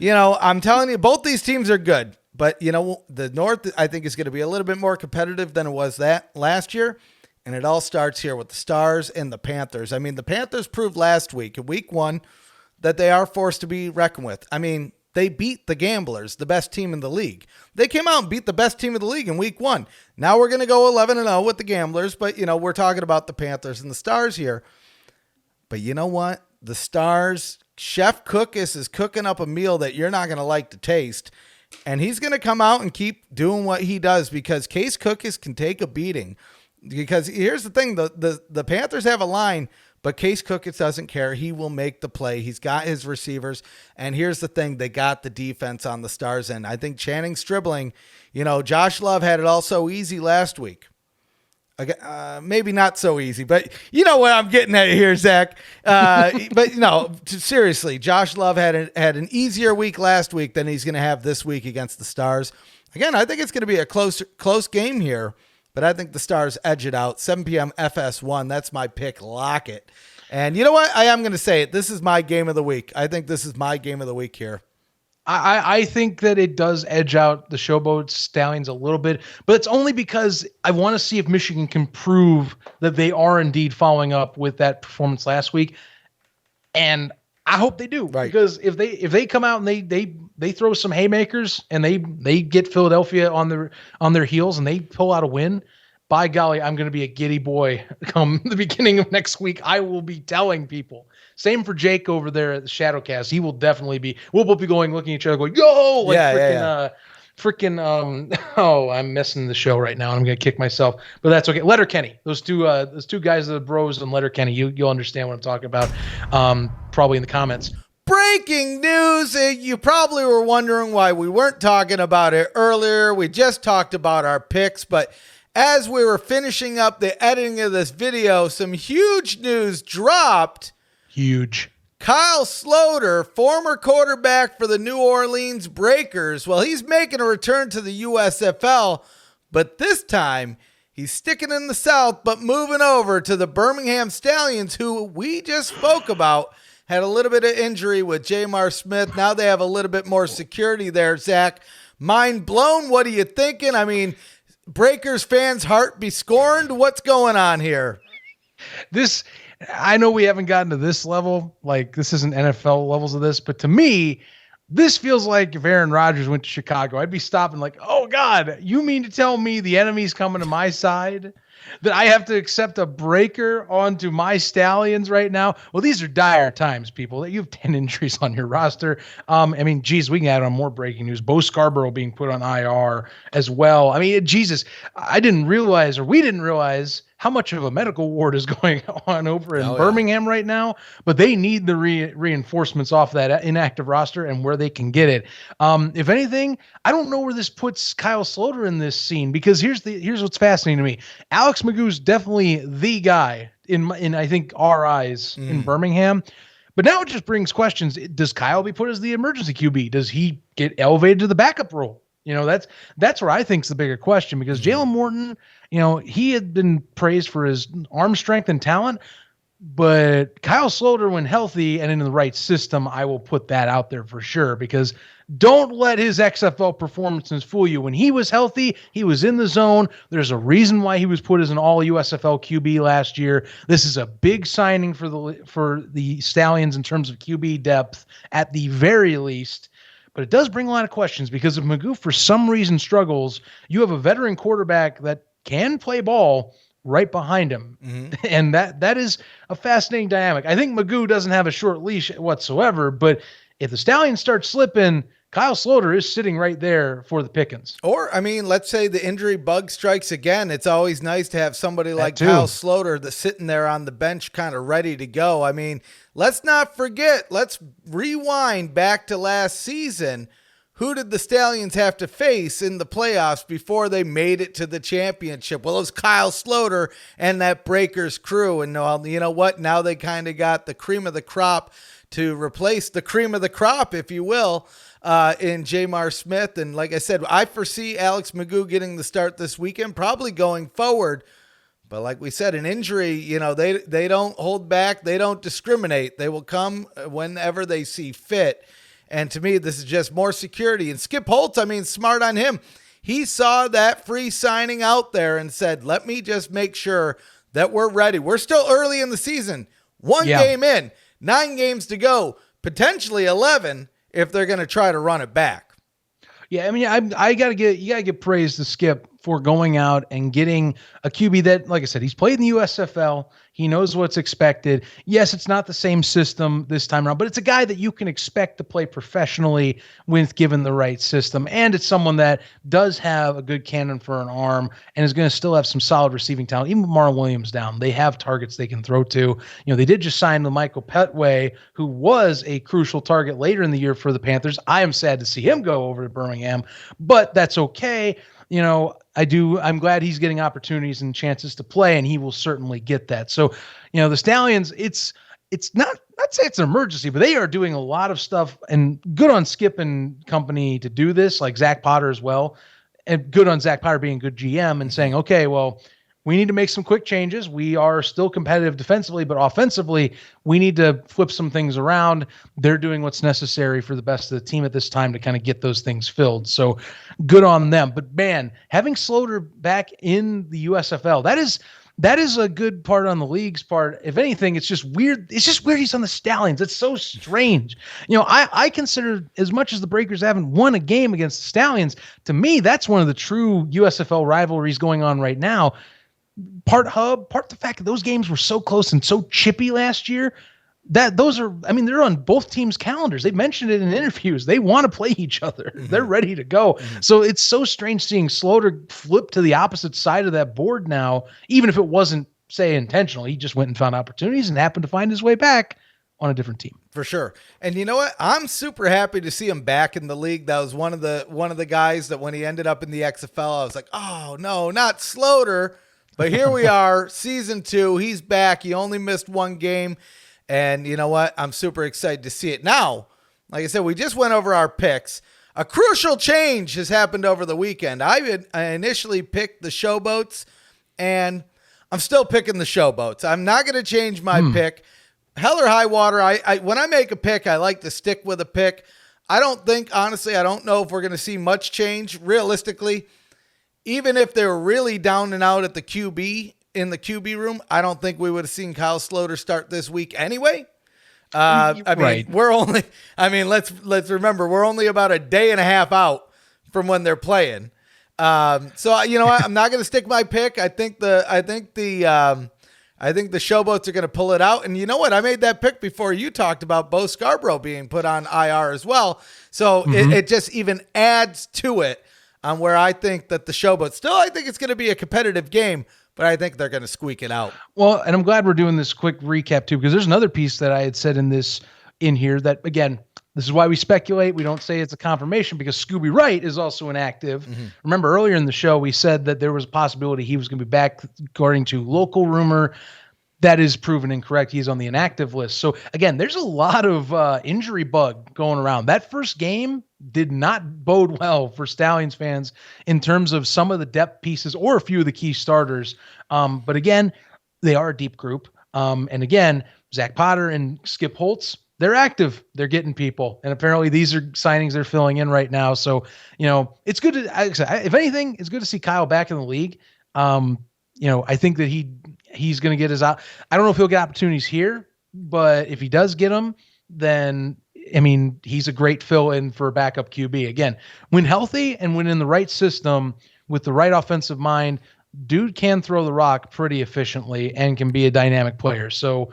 I'm telling you, both these teams are good. But, the North, I think, is going to be a little bit more competitive than it was that last year. And it all starts here with the Stars and the Panthers. I mean, the Panthers proved last week, in week 1, that they are forced to be reckoned with. I mean, they beat the Gamblers, the best team in the league. They came out and beat the best team in the league in week 1. Now we're going to go 11-0 with the Gamblers, but, we're talking about the Panthers and the Stars here. But you know what? The Stars, Chef Cookus is cooking up a meal that you're not going to like to taste, and he's going to come out and keep doing what he does because Case Cookus can take a beating. Because here's the thing, the Panthers have a line, but Case Cookus doesn't care. He will make the play. He's got his receivers. And here's the thing. They got the defense on the Stars end. I think Channing Stribling, Josh Love had it all so easy last week. Maybe not so easy, but you know what I'm getting at here, Zach. But seriously, Josh Love had an easier week last week than he's going to have this week against the Stars. Again, I think it's going to be a close game here. But I think the Stars edge it out. 7 p.m. FS1. That's my pick. Lock it. And you know what? I am going to say it. This is my game of the week. I think this is my game of the week here. I think that it does edge out the Showboats Stallions a little bit, but it's only because I want to see if Michigan can prove that they are indeed following up with that performance last week. And I hope they do, right? Because if they come out and they throw some haymakers and they get Philadelphia on their heels and they pull out a win, by golly, I'm going to be a giddy boy come the beginning of next week. I will be telling people. Same for Jake over there at the Shadowcast. He will definitely be. We'll both be looking at each other, going, "Yo!" Like freaking. Oh, I'm messing the show right now. I'm going to kick myself, but that's okay. Letterkenny, those two guys, the bros, and Letterkenny. You'll understand what I'm talking about. Probably in the comments. Breaking news. You probably were wondering why we weren't talking about it earlier. We just talked about our picks, but as we were finishing up the editing of this video, some huge news dropped. Huge. Kyle Sloter, former quarterback for the New Orleans Breakers. Well, he's making a return to the USFL, but this time he's sticking in the South, but moving over to the Birmingham Stallions, who we just spoke about. Had a little bit of injury with Jamar Smith. Now they have a little bit more security there, Zach. Mind blown. What are you thinking? I mean, Breakers fans' heart be scorned. What's going on here? I know we haven't gotten to this level. Like, this isn't NFL levels of this, but to me, this feels like if Aaron Rodgers went to Chicago, I'd be stopping like, oh God, you mean to tell me the enemy's coming to my side? That I have to accept a breaker onto my Stallions right now? Well, these are dire times, people. You have 10 injuries on your roster. I mean, geez, we can add on more breaking news. Bo Scarborough being put on IR as well. I mean, Jesus, we didn't realize how much of a medical ward is going on over in Oh, yeah. Birmingham right now, but they need the reinforcements off that inactive roster and where they can get it. If anything, I don't know where this puts Kyle Sloter in this scene, because here's what's fascinating to me. Alex Magoo's definitely the guy in I think our eyes in Birmingham. But now it just brings questions. Does Kyle be put as the emergency QB? Does he get elevated to the backup role? That's where I think is the bigger question, because Jalen Morton, he had been praised for his arm strength and talent, but Kyle Sloter, when healthy and in the right system, I will put that out there for sure, because don't let his XFL performances fool you. When he was healthy, he was in the zone. There's a reason why he was put as an all USFL QB last year. This is a big signing for the Stallions in terms of QB depth at the very least. But it does bring a lot of questions, because if Magoo for some reason struggles, you have a veteran quarterback that can play ball right behind him. And that is a fascinating dynamic. I think Magoo doesn't have a short leash whatsoever, but if the Stallions start slipping, Kyle Sloter is sitting right there for the pickings. Or, I mean, let's say the injury bug strikes again. It's always nice to have somebody like Kyle Sloter that's sitting there on the bench kind of ready to go. I mean, let's not forget, let's rewind back to last season. Who did the Stallions have to face in the playoffs before they made it to the championship? Well, it was Kyle Sloter and that Breakers crew. And you know what? Now they kind of got the cream of the crop to replace the cream of the crop, if you will, in Jamar Smith. And like I said, I foresee Alex Magoo getting the start this weekend, probably going forward. But like we said, an injury, they don't hold back. They don't discriminate. They will come whenever they see fit. And to me, this is just more security. And Skip Holtz, I mean, smart on him. He saw that free signing out there and said, let me just make sure that we're ready. We're still early in the season. One game in, 9 games to go, potentially 11 if they're going to try to run it back. Yeah, I mean, you gotta give praise to Skip for going out and getting a QB that, like I said, he's played in the USFL. He knows what's expected. Yes, it's not the same system this time around, but it's a guy that you can expect to play professionally with given the right system. And it's someone that does have a good cannon for an arm and is going to still have some solid receiving talent. Even with Marlon Williams down, they have targets they can throw to. They did just sign the Michael Petway, who was a crucial target later in the year for the Panthers. I am sad to see him go over to Birmingham, but that's okay. I'm glad he's getting opportunities and chances to play, and he will certainly get that. So, the Stallions, it's not say it's an emergency, but they are doing a lot of stuff, and good on Skip and company to do this, like Zach Potter as well, and good on Zach Potter being a good GM and saying, okay, well, we need to make some quick changes. We are still competitive defensively, but offensively, we need to flip some things around. They're doing what's necessary for the best of the team at this time to kind of get those things filled. So good on them. But man, having Sloter back in the USFL, that is a good part on the league's part. If anything, it's just weird. It's just weird he's on the Stallions. It's so strange. I consider, as much as the Breakers haven't won a game against the Stallions, to me, that's one of the true USFL rivalries going on right now. Part the fact that those games were so close and so chippy last year, that they're on both teams' calendars. They mentioned it in interviews. They want to play each other. They're ready to go. So it's so strange seeing Sloter flip to the opposite side of that board now, even if it wasn't, say, intentional. He just went and found opportunities and happened to find his way back on a different team. For sure. And you know what? I'm super happy to see him back in the league. That was one of the guys that when he ended up in the XFL, I was like, oh no, not Sloter. But here we are, season 2. He's back. He only missed 1 game. And you know what? I'm super excited to see it. Now, like I said, we just went over our picks. A crucial change has happened over the weekend. I initially picked the Showboats, and I'm still picking the Showboats. I'm not going to change my pick. Hell or high water, I when I make a pick, I like to stick with a pick. I don't know if we're going to see much change realistically. Even if they were really down and out at the QB in the QB room, I don't think we would have seen Kyle Sloter start this week anyway. Let's remember, we're only about a day and a half out from when they're playing. So you know what? I'm not going to stick my pick. I think the Showboats are going to pull it out. And you know what? I made that pick before you talked about Bo Scarborough being put on IR as well. So it just even adds to it on where I think that the Showboats, still I think it's going to be a competitive game, but I think they're going to squeak it out. Well, and I'm glad we're doing this quick recap too, because there's another piece that I had said in here that, again, this is why we speculate. We don't say it's a confirmation because Scooby Wright is also inactive. Mm-hmm. Remember earlier in the show, we said that there was a possibility he was going to be back according to local rumor. That is proven incorrect. He's on the inactive list. So again, there's a lot of injury bug going around. That first game did not bode well for Stallions fans in terms of some of the depth pieces or a few of the key starters. But again, they are a deep group. And again, Zach Potter and Skip Holtz, they're active. They're getting people. And apparently these are signings they're filling in right now. So, it's good to, if anything, it's good to see Kyle back in the league. I think that he's going to get his out. I don't know if he'll get opportunities here, but if he does get them, then he's a great fill in for a backup QB. Again, when healthy and when in the right system with the right offensive mind, dude can throw the rock pretty efficiently and can be a dynamic player. So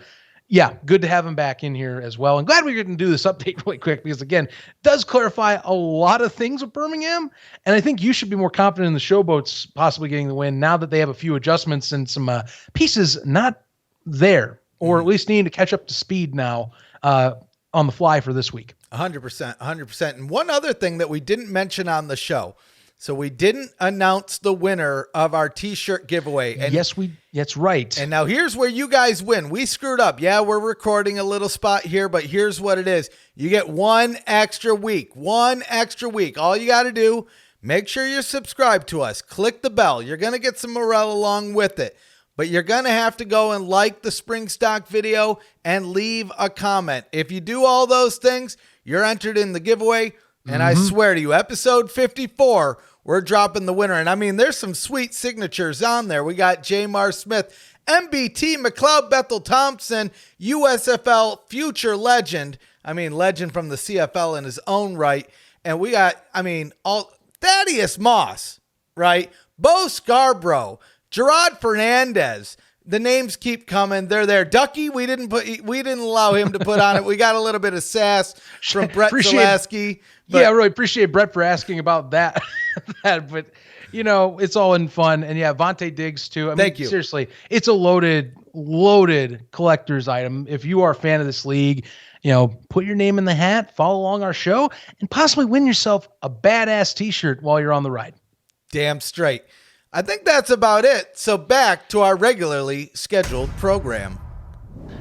yeah, good to have him back in here as well. And glad we can do this update really quick because, again, it does clarify a lot of things with Birmingham. And I think you should be more confident in the Showboats possibly getting the win now that they have a few adjustments and some pieces not there, or at least needing to catch up to speed now on the fly for this week. 100%. And one other thing that we didn't mention on the show. So we didn't announce the winner of our t-shirt giveaway. And that's right. And now here's where you guys win. We screwed up. Yeah, we're recording a little spot here, but here's what it is. You get one extra week. All you got to do, make sure you're subscribed to us. Click the bell. You're going to get some morale along with it. But you're going to have to go and like the Spring Stock video and leave a comment. If you do all those things, you're entered in the giveaway. And I swear to you, episode 54, we're dropping the winner. And there's some sweet signatures on there. We got Jamar Smith, MBT, McLeod Bethel Thompson, USFL future legend. Legend from the CFL in his own right. And we got, all Thaddeus Moss, right? Bo Scarborough, Gerard Fernandez. The names keep coming. They're there. Ducky, we didn't allow him to put on it. We got a little bit of sass from Brett Zaleski. Yeah, I really appreciate Brett for asking about that. But it's all in fun. And yeah, Vontae Diggs too. Thank you. Seriously, it's a loaded collector's item. If you are a fan of this league, put your name in the hat, follow along our show, and possibly win yourself a badass t-shirt while you're on the ride. Damn straight. I think that's about it. So back to our regularly scheduled program.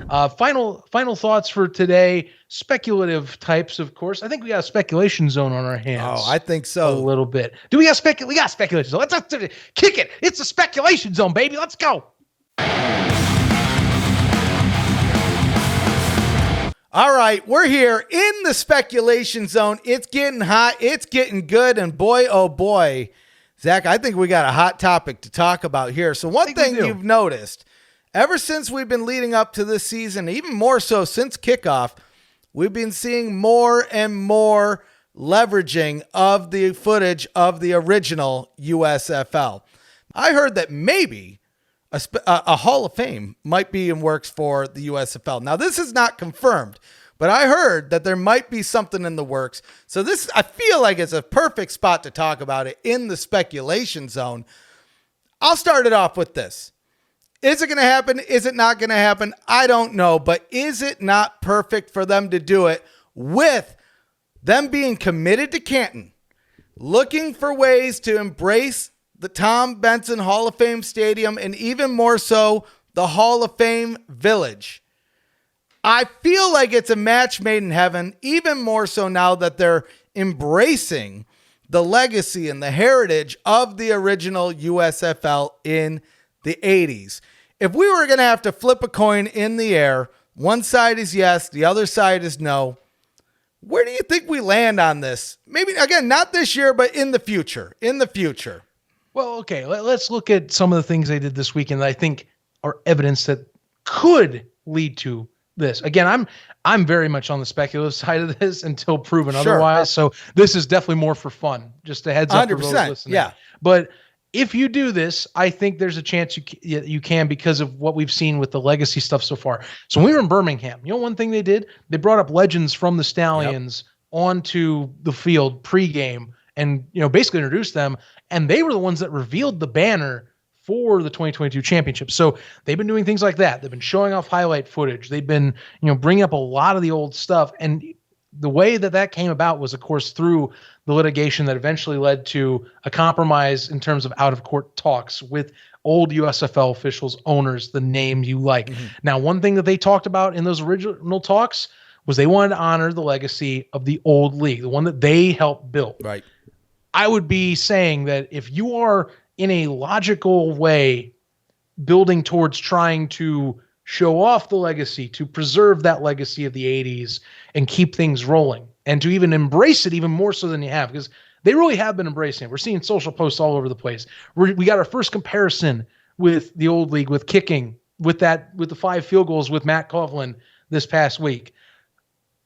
Final thoughts for today. Speculative types, of course. I think we got a speculation zone on our hands. Oh, I think so. A little bit. Do we got we got speculation zone. Let's kick it. It's a speculation zone, baby. Let's go. All right, we're here in the speculation zone. It's getting hot. It's getting good. And boy, oh boy, Zach, I think we got a hot topic to talk about here. So one thing you've noticed, ever since we've been leading up to this season, even more so since kickoff, we've been seeing more and more leveraging of the footage of the original USFL. I heard that maybe a Hall of Fame might be in works for the USFL. Now, this is not confirmed, but I heard that there might be something in the works. So I feel like it's a perfect spot to talk about it in the speculation zone. I'll start it off with this. Is it going to happen? Is it not going to happen? I don't know, but is it not perfect for them to do it with them being committed to Canton, looking for ways to embrace the Tom Benson Hall of Fame Stadium, and even more so, the Hall of Fame Village? I feel like it's a match made in heaven, even more so now that they're embracing the legacy and the heritage of the original USFL in the 80s. If we were going to have to flip a coin in the air, one side is yes, the other side is no. Where do you think we land on this? Maybe, again, not this year, but in the future. Well, okay, let's look at some of the things they did this weekend that I think are evidence that could lead to this. Again, I'm very much on the speculative side of this until proven otherwise. So this is definitely more for fun. Just a heads up for those listening. Yeah. But if you do this, I think there's a chance you can because of what we've seen with the legacy stuff so far. So when we were in Birmingham, one thing they did? They brought up legends from the Stallions onto the field pregame and basically introduced them. And they were the ones that revealed the banner for the 2022 championship. So they've been doing things like that. They've been showing off highlight footage. They've been, bringing up a lot of the old stuff. And the way that came about was, of course, through the litigation that eventually led to a compromise in terms of out-of-court talks with old USFL officials, owners, the name you like. Mm-hmm. Now, one thing that they talked about in those original talks was they wanted to honor the legacy of the old league, the one that they helped build. Right. I would be saying that if you are in a logical way building towards trying to show off the legacy, to preserve that legacy of the 80s and keep things rolling, and to even embrace it even more so than you have, because they really have been embracing it. We're seeing social posts all over the place. We got our first comparison with the old league, with kicking, with the 5 field goals with Matt Coughlin this past week.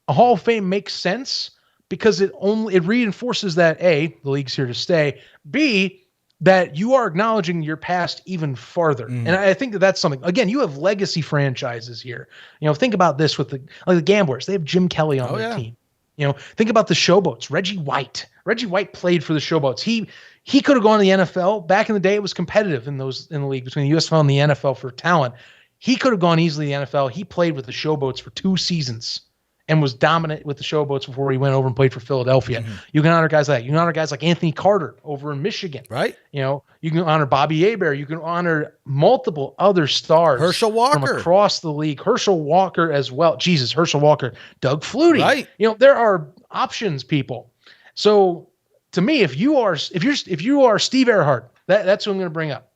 A Hall of Fame makes sense because it reinforces that A, the league's here to stay, B, that you are acknowledging your past even farther. And I think that's something. Again, you have legacy franchises here. Think about this with the Gamblers. They have Jim Kelly on their team. Think about the Showboats. Reggie White. Reggie White played for the Showboats. He could have gone to the NFL. Back in the day, it was competitive in the league between the USFL and the NFL for talent. He could have gone easily to the NFL. He played with the Showboats for 2 seasons and was dominant with the Showboats before he went over and played for Philadelphia. Mm-hmm. You can honor guys like that. You can honor guys like Anthony Carter over in Michigan. Right. You can honor Bobby Hebert. You can honor multiple other stars. Herschel Walker. From across the league. Herschel Walker as well. Jesus, Herschel Walker. Doug Flutie. Right. There are options, people. So to me, if you are Steve Earhart, that's who I'm going to bring up.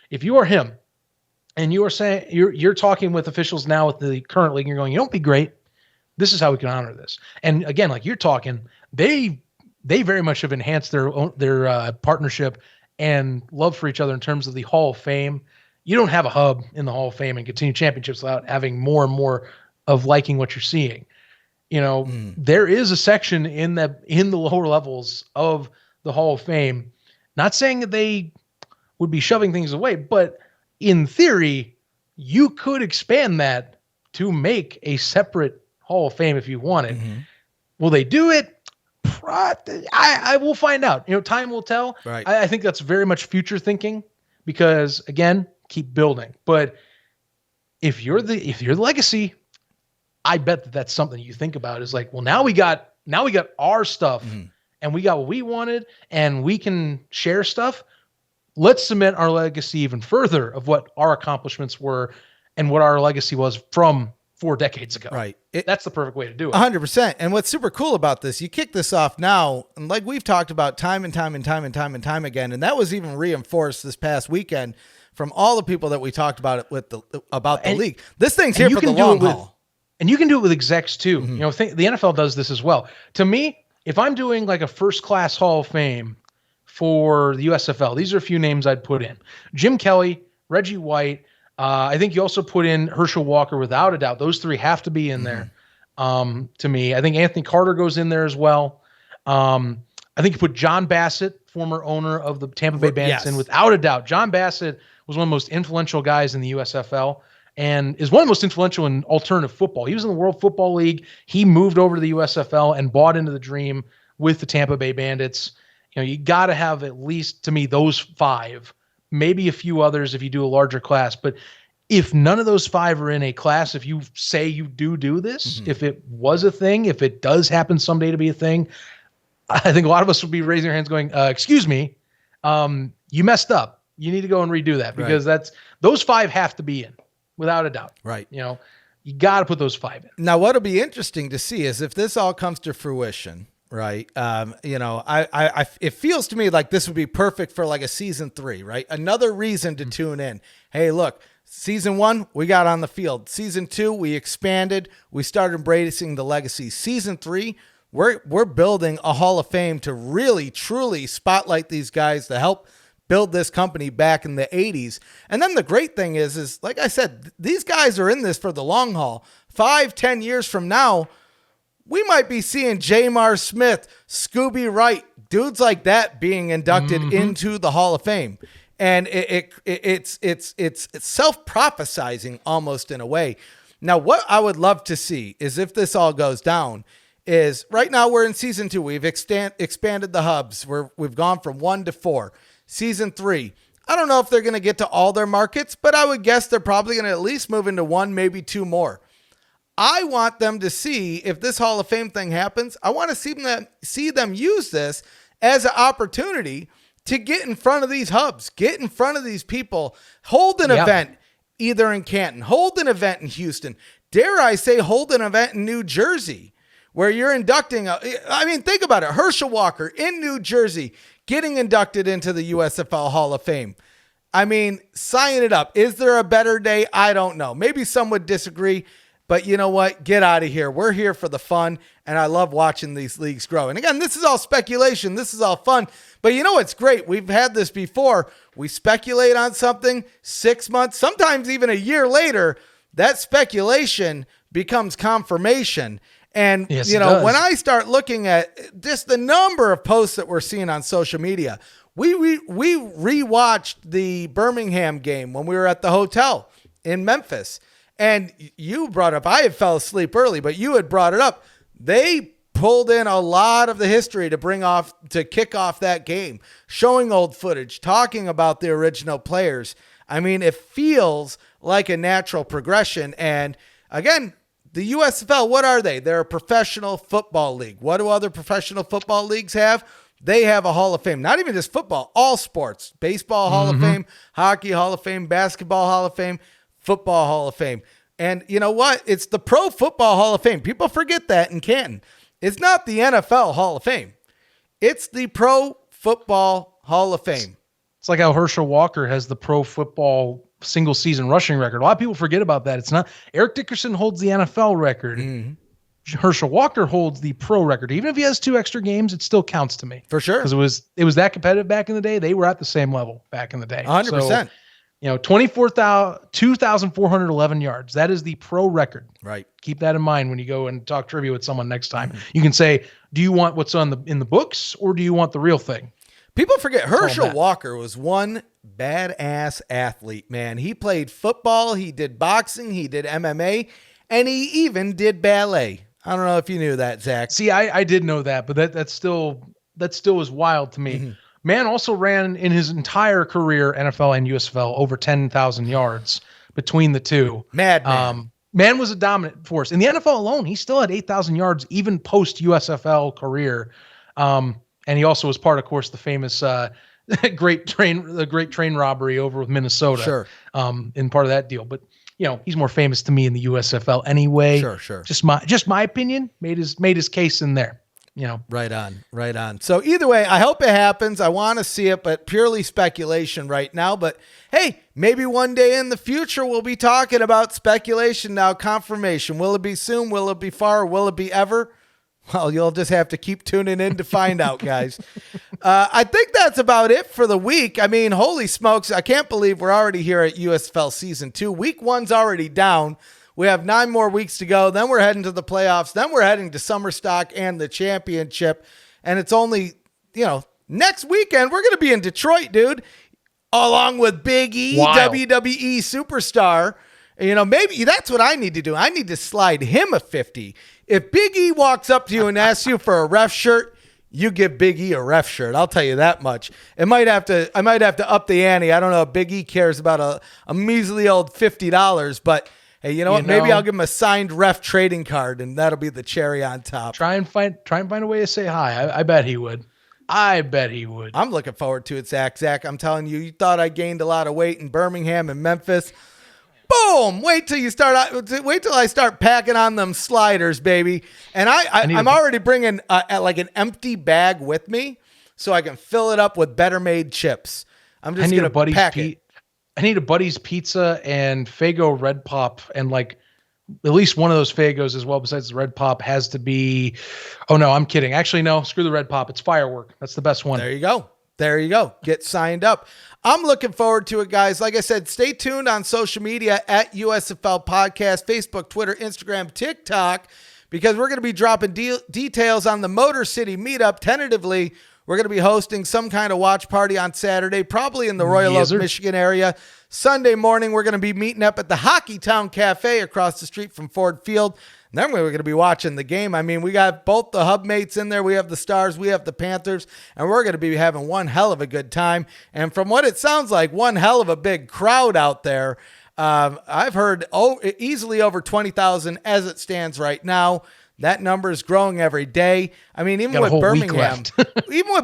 If you are him and you are saying you're talking with officials now with the current league, and you're going, don't be great. This is how we can honor this. And again, like you're talking, they very much have enhanced their partnership and love for each other in terms of the Hall of Fame. You don't have a hub in the Hall of Fame and continue championships without having more and more of liking what you're seeing. There is a section in the lower levels of the Hall of Fame, not saying that they would be shoving things away, but in theory, you could expand that to make a separate Hall of Fame if you want it. Mm-hmm. Will they do it? I will find out. Time will tell. Right. I think that's very much future thinking because, again, keep building. But if you're the legacy, I bet that's something you think about is like, well, now we got our stuff and we got what we wanted and we can share stuff. Let's cement our legacy even further of what our accomplishments were and what our legacy was from 4 decades ago. Right. That's the perfect way to do it. 100%. And what's super cool about this, you kick this off now, and like we've talked about time and time again, and that was even reinforced this past weekend from all the people that we talked about it with the league. This thing's here for the long haul. And you can do it with execs too. Mm-hmm. The NFL does this as well. To me, if I'm doing like a first class Hall of Fame for the USFL, these are a few names I'd put in. Jim Kelly, Reggie White. I think you also put in Herschel Walker without a doubt. Those 3 have to be in there. To me, I think Anthony Carter goes in there as well. I think you put John Bassett, former owner of the Tampa Bay Bandits, in without a doubt. John Bassett was one of the most influential guys in the USFL and is one of the most influential in alternative football. He was in the World Football League. He moved over to the USFL and bought into the dream with the Tampa Bay Bandits. You got to have at least, to me, those 5. Maybe a few others if you do a larger class. But if none of those 5 are in a class, if you say you do this, if it was a thing, if it does happen someday to be a thing, I think a lot of us would be raising our hands going, excuse me, you messed up. You need to go and redo that because those 5 have to be in without a doubt. Right. You got to put those 5 in. Now, what'll be interesting to see is if this all comes to fruition, right? It feels to me like this would be perfect for like a season 3, right? Another reason to tune in. Hey, look, season 1, we got on the field. Season 2, we expanded. We started embracing the legacy. Season 3, we're building a Hall of Fame to really, truly spotlight these guys to help build this company back in the 80s. And then the great thing is like I said, these guys are in this for the long haul. 5-10 years from now, we might be seeing Jamar Smith, Scooby Wright, dudes like that being inducted into the Hall of Fame. And it's self-prophesizing almost in a way. Now, what I would love to see is if this all goes down is right now we're in season 2. We've expanded the hubs. We've gone from 1 to 4. Season 3, I don't know if they're going to get to all their markets, but I would guess they're probably going to at least move into one, maybe two more. I want them to see, if this Hall of Fame thing happens, I want to see them use this as an opportunity to get in front of these hubs, get in front of these people, hold an event either in Canton, hold an event in Houston, dare I say hold an event in New Jersey where you're inducting, think about it, Herschel Walker in New Jersey getting inducted into the USFL Hall of Fame. I mean, sign it up. Is there a better day? I don't know. Maybe some would disagree. But you know what? Get out of here. We're here for the fun, and I love watching these leagues grow. And again, this is all speculation. This is all fun. But you know what's great? We've had this before. We speculate on something 6 months, sometimes even a year later, that speculation becomes confirmation. And, yes, when I start looking at just the number of posts that we're seeing on social media, we rewatched the Birmingham game when we were at the hotel in Memphis. And you brought up, I had fell asleep early, but you had brought it up. They pulled in a lot of the history to kick off that game, showing old footage, talking about the original players. I mean, it feels like a natural progression. And again, the USFL, what are they? They're a professional football league. What do other professional football leagues have? They have a Hall of Fame, not even just football, all sports, baseball Hall of Fame, hockey Hall of Fame, basketball Hall of Fame, Football Hall of Fame. And you know what? It's the Pro Football Hall of Fame. People forget that in Canton. It's not the NFL Hall of Fame. It's the Pro Football Hall of Fame. It's like how Herschel Walker has the pro football single season rushing record. A lot of people forget about that. It's not. Eric Dickerson holds the NFL record. Herschel Walker holds the pro record. Even if he has 2 extra games, it still counts to me. For sure. Because it was that competitive back in the day. They were at the same level back in the day. 100%. So, 2,411 yards. That is the pro record. Right. Keep that in mind when you go and talk trivia with someone next time. You can say, do you want what's in the books or do you want the real thing? People forget Herschel Walker was one badass athlete, man. He played football, he did boxing, he did MMA, and he even did ballet. I don't know if you knew that, Zach. See, I did know that, but that still is wild to me. Man also ran in his entire career, NFL and USFL, over 10,000 yards between the two. Man. Man was a dominant force. In the NFL alone, he still had 8,000 yards even post-USFL career. And he also was part, of course, the famous great train robbery over with Minnesota. Sure. In part of that deal. But, he's more famous to me in the USFL anyway. Sure. Just my opinion, made his case in there. Right on. So either way, I hope it happens. I want to see it, but purely speculation right now. But hey, maybe one day in the future, we'll be talking about speculation now, confirmation. Will it be soon? Will it be far? Will it be ever? Well, you'll just have to keep tuning in to find out, guys. I think that's about it for the week. I mean, holy smokes. I can't believe we're already here at USFL Season 2. Week 1's already down. We have 9 more weeks to go. Then we're heading to the playoffs. Then we're heading to summer stock and the championship. And it's only, next weekend, we're going to be in Detroit, dude, along with Big E, Wild. WWE superstar. Maybe that's what I need to do. I need to slide him a 50. If Big E walks up to you and asks you for a ref shirt, you give Big E a ref shirt. I'll tell you that much. I might have to up the ante. I don't know if Big E cares about a measly old $50, but hey, you know what? Maybe I'll give him a signed ref trading card, and that'll be the cherry on top. Try and find a way to say hi. I bet he would. I'm looking forward to it, Zach. Zach, I'm telling you, you thought I gained a lot of weight in Birmingham and Memphis. Boom! Wait till I start packing on them sliders, baby. And I'm already bringing like an empty bag with me, so I can fill it up with better made chips. I'm just gonna pack it. I need a Buddy's Pizza and Faygo Red Pop, and like at least one of those Faygos as well. Besides the Red Pop has to be. Oh no, I'm kidding. Actually, no. Screw the Red Pop. It's Firework. That's the best one. There you go. Get signed up. I'm looking forward to it, guys. Like I said, stay tuned on social media at USFL Podcast, Facebook, Twitter, Instagram, TikTok, because we're going to be dropping details on the Motor City meetup. Tentatively, we're We're going to be hosting some kind of watch party on Saturday, probably in the Royal Oak, Michigan area. Sunday morning, we're going to be meeting up at the Hockey Town Cafe across the street from Ford Field. And then we're going to be watching the game. I mean, we got both the hub mates in there. We have the Stars, we have the Panthers, and we're going to be having one hell of a good time. And from what it sounds like, one hell of a big crowd out there. I've heard easily over 20,000 as it stands right now. That number is growing every day. I mean, even with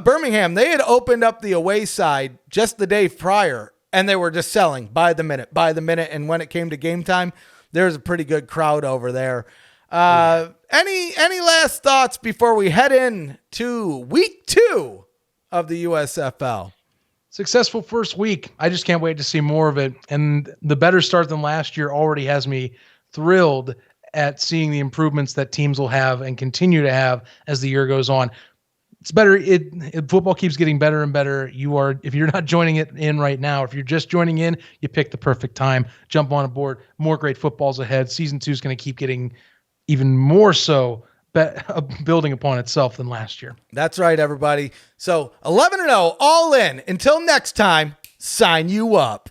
Birmingham, they had opened up the away side just the day prior, and they were just selling by the minute. And when it came to game time, there's a pretty good crowd over there. Any last thoughts before we head in to week 2 of the USFL? Successful first week. I just can't wait to see more of it. And the better start than last year already has me thrilled at seeing the improvements that teams will have and continue to have as the year goes on. It's better. Football keeps getting better and better. If you're not joining it in right now, if you're just joining in, you picked the perfect time. Jump on board. More great footballs ahead. Season 2 is going to keep getting even more so building upon itself than last year. That's right, everybody. So 11-0, all in. Until next time, sign you up.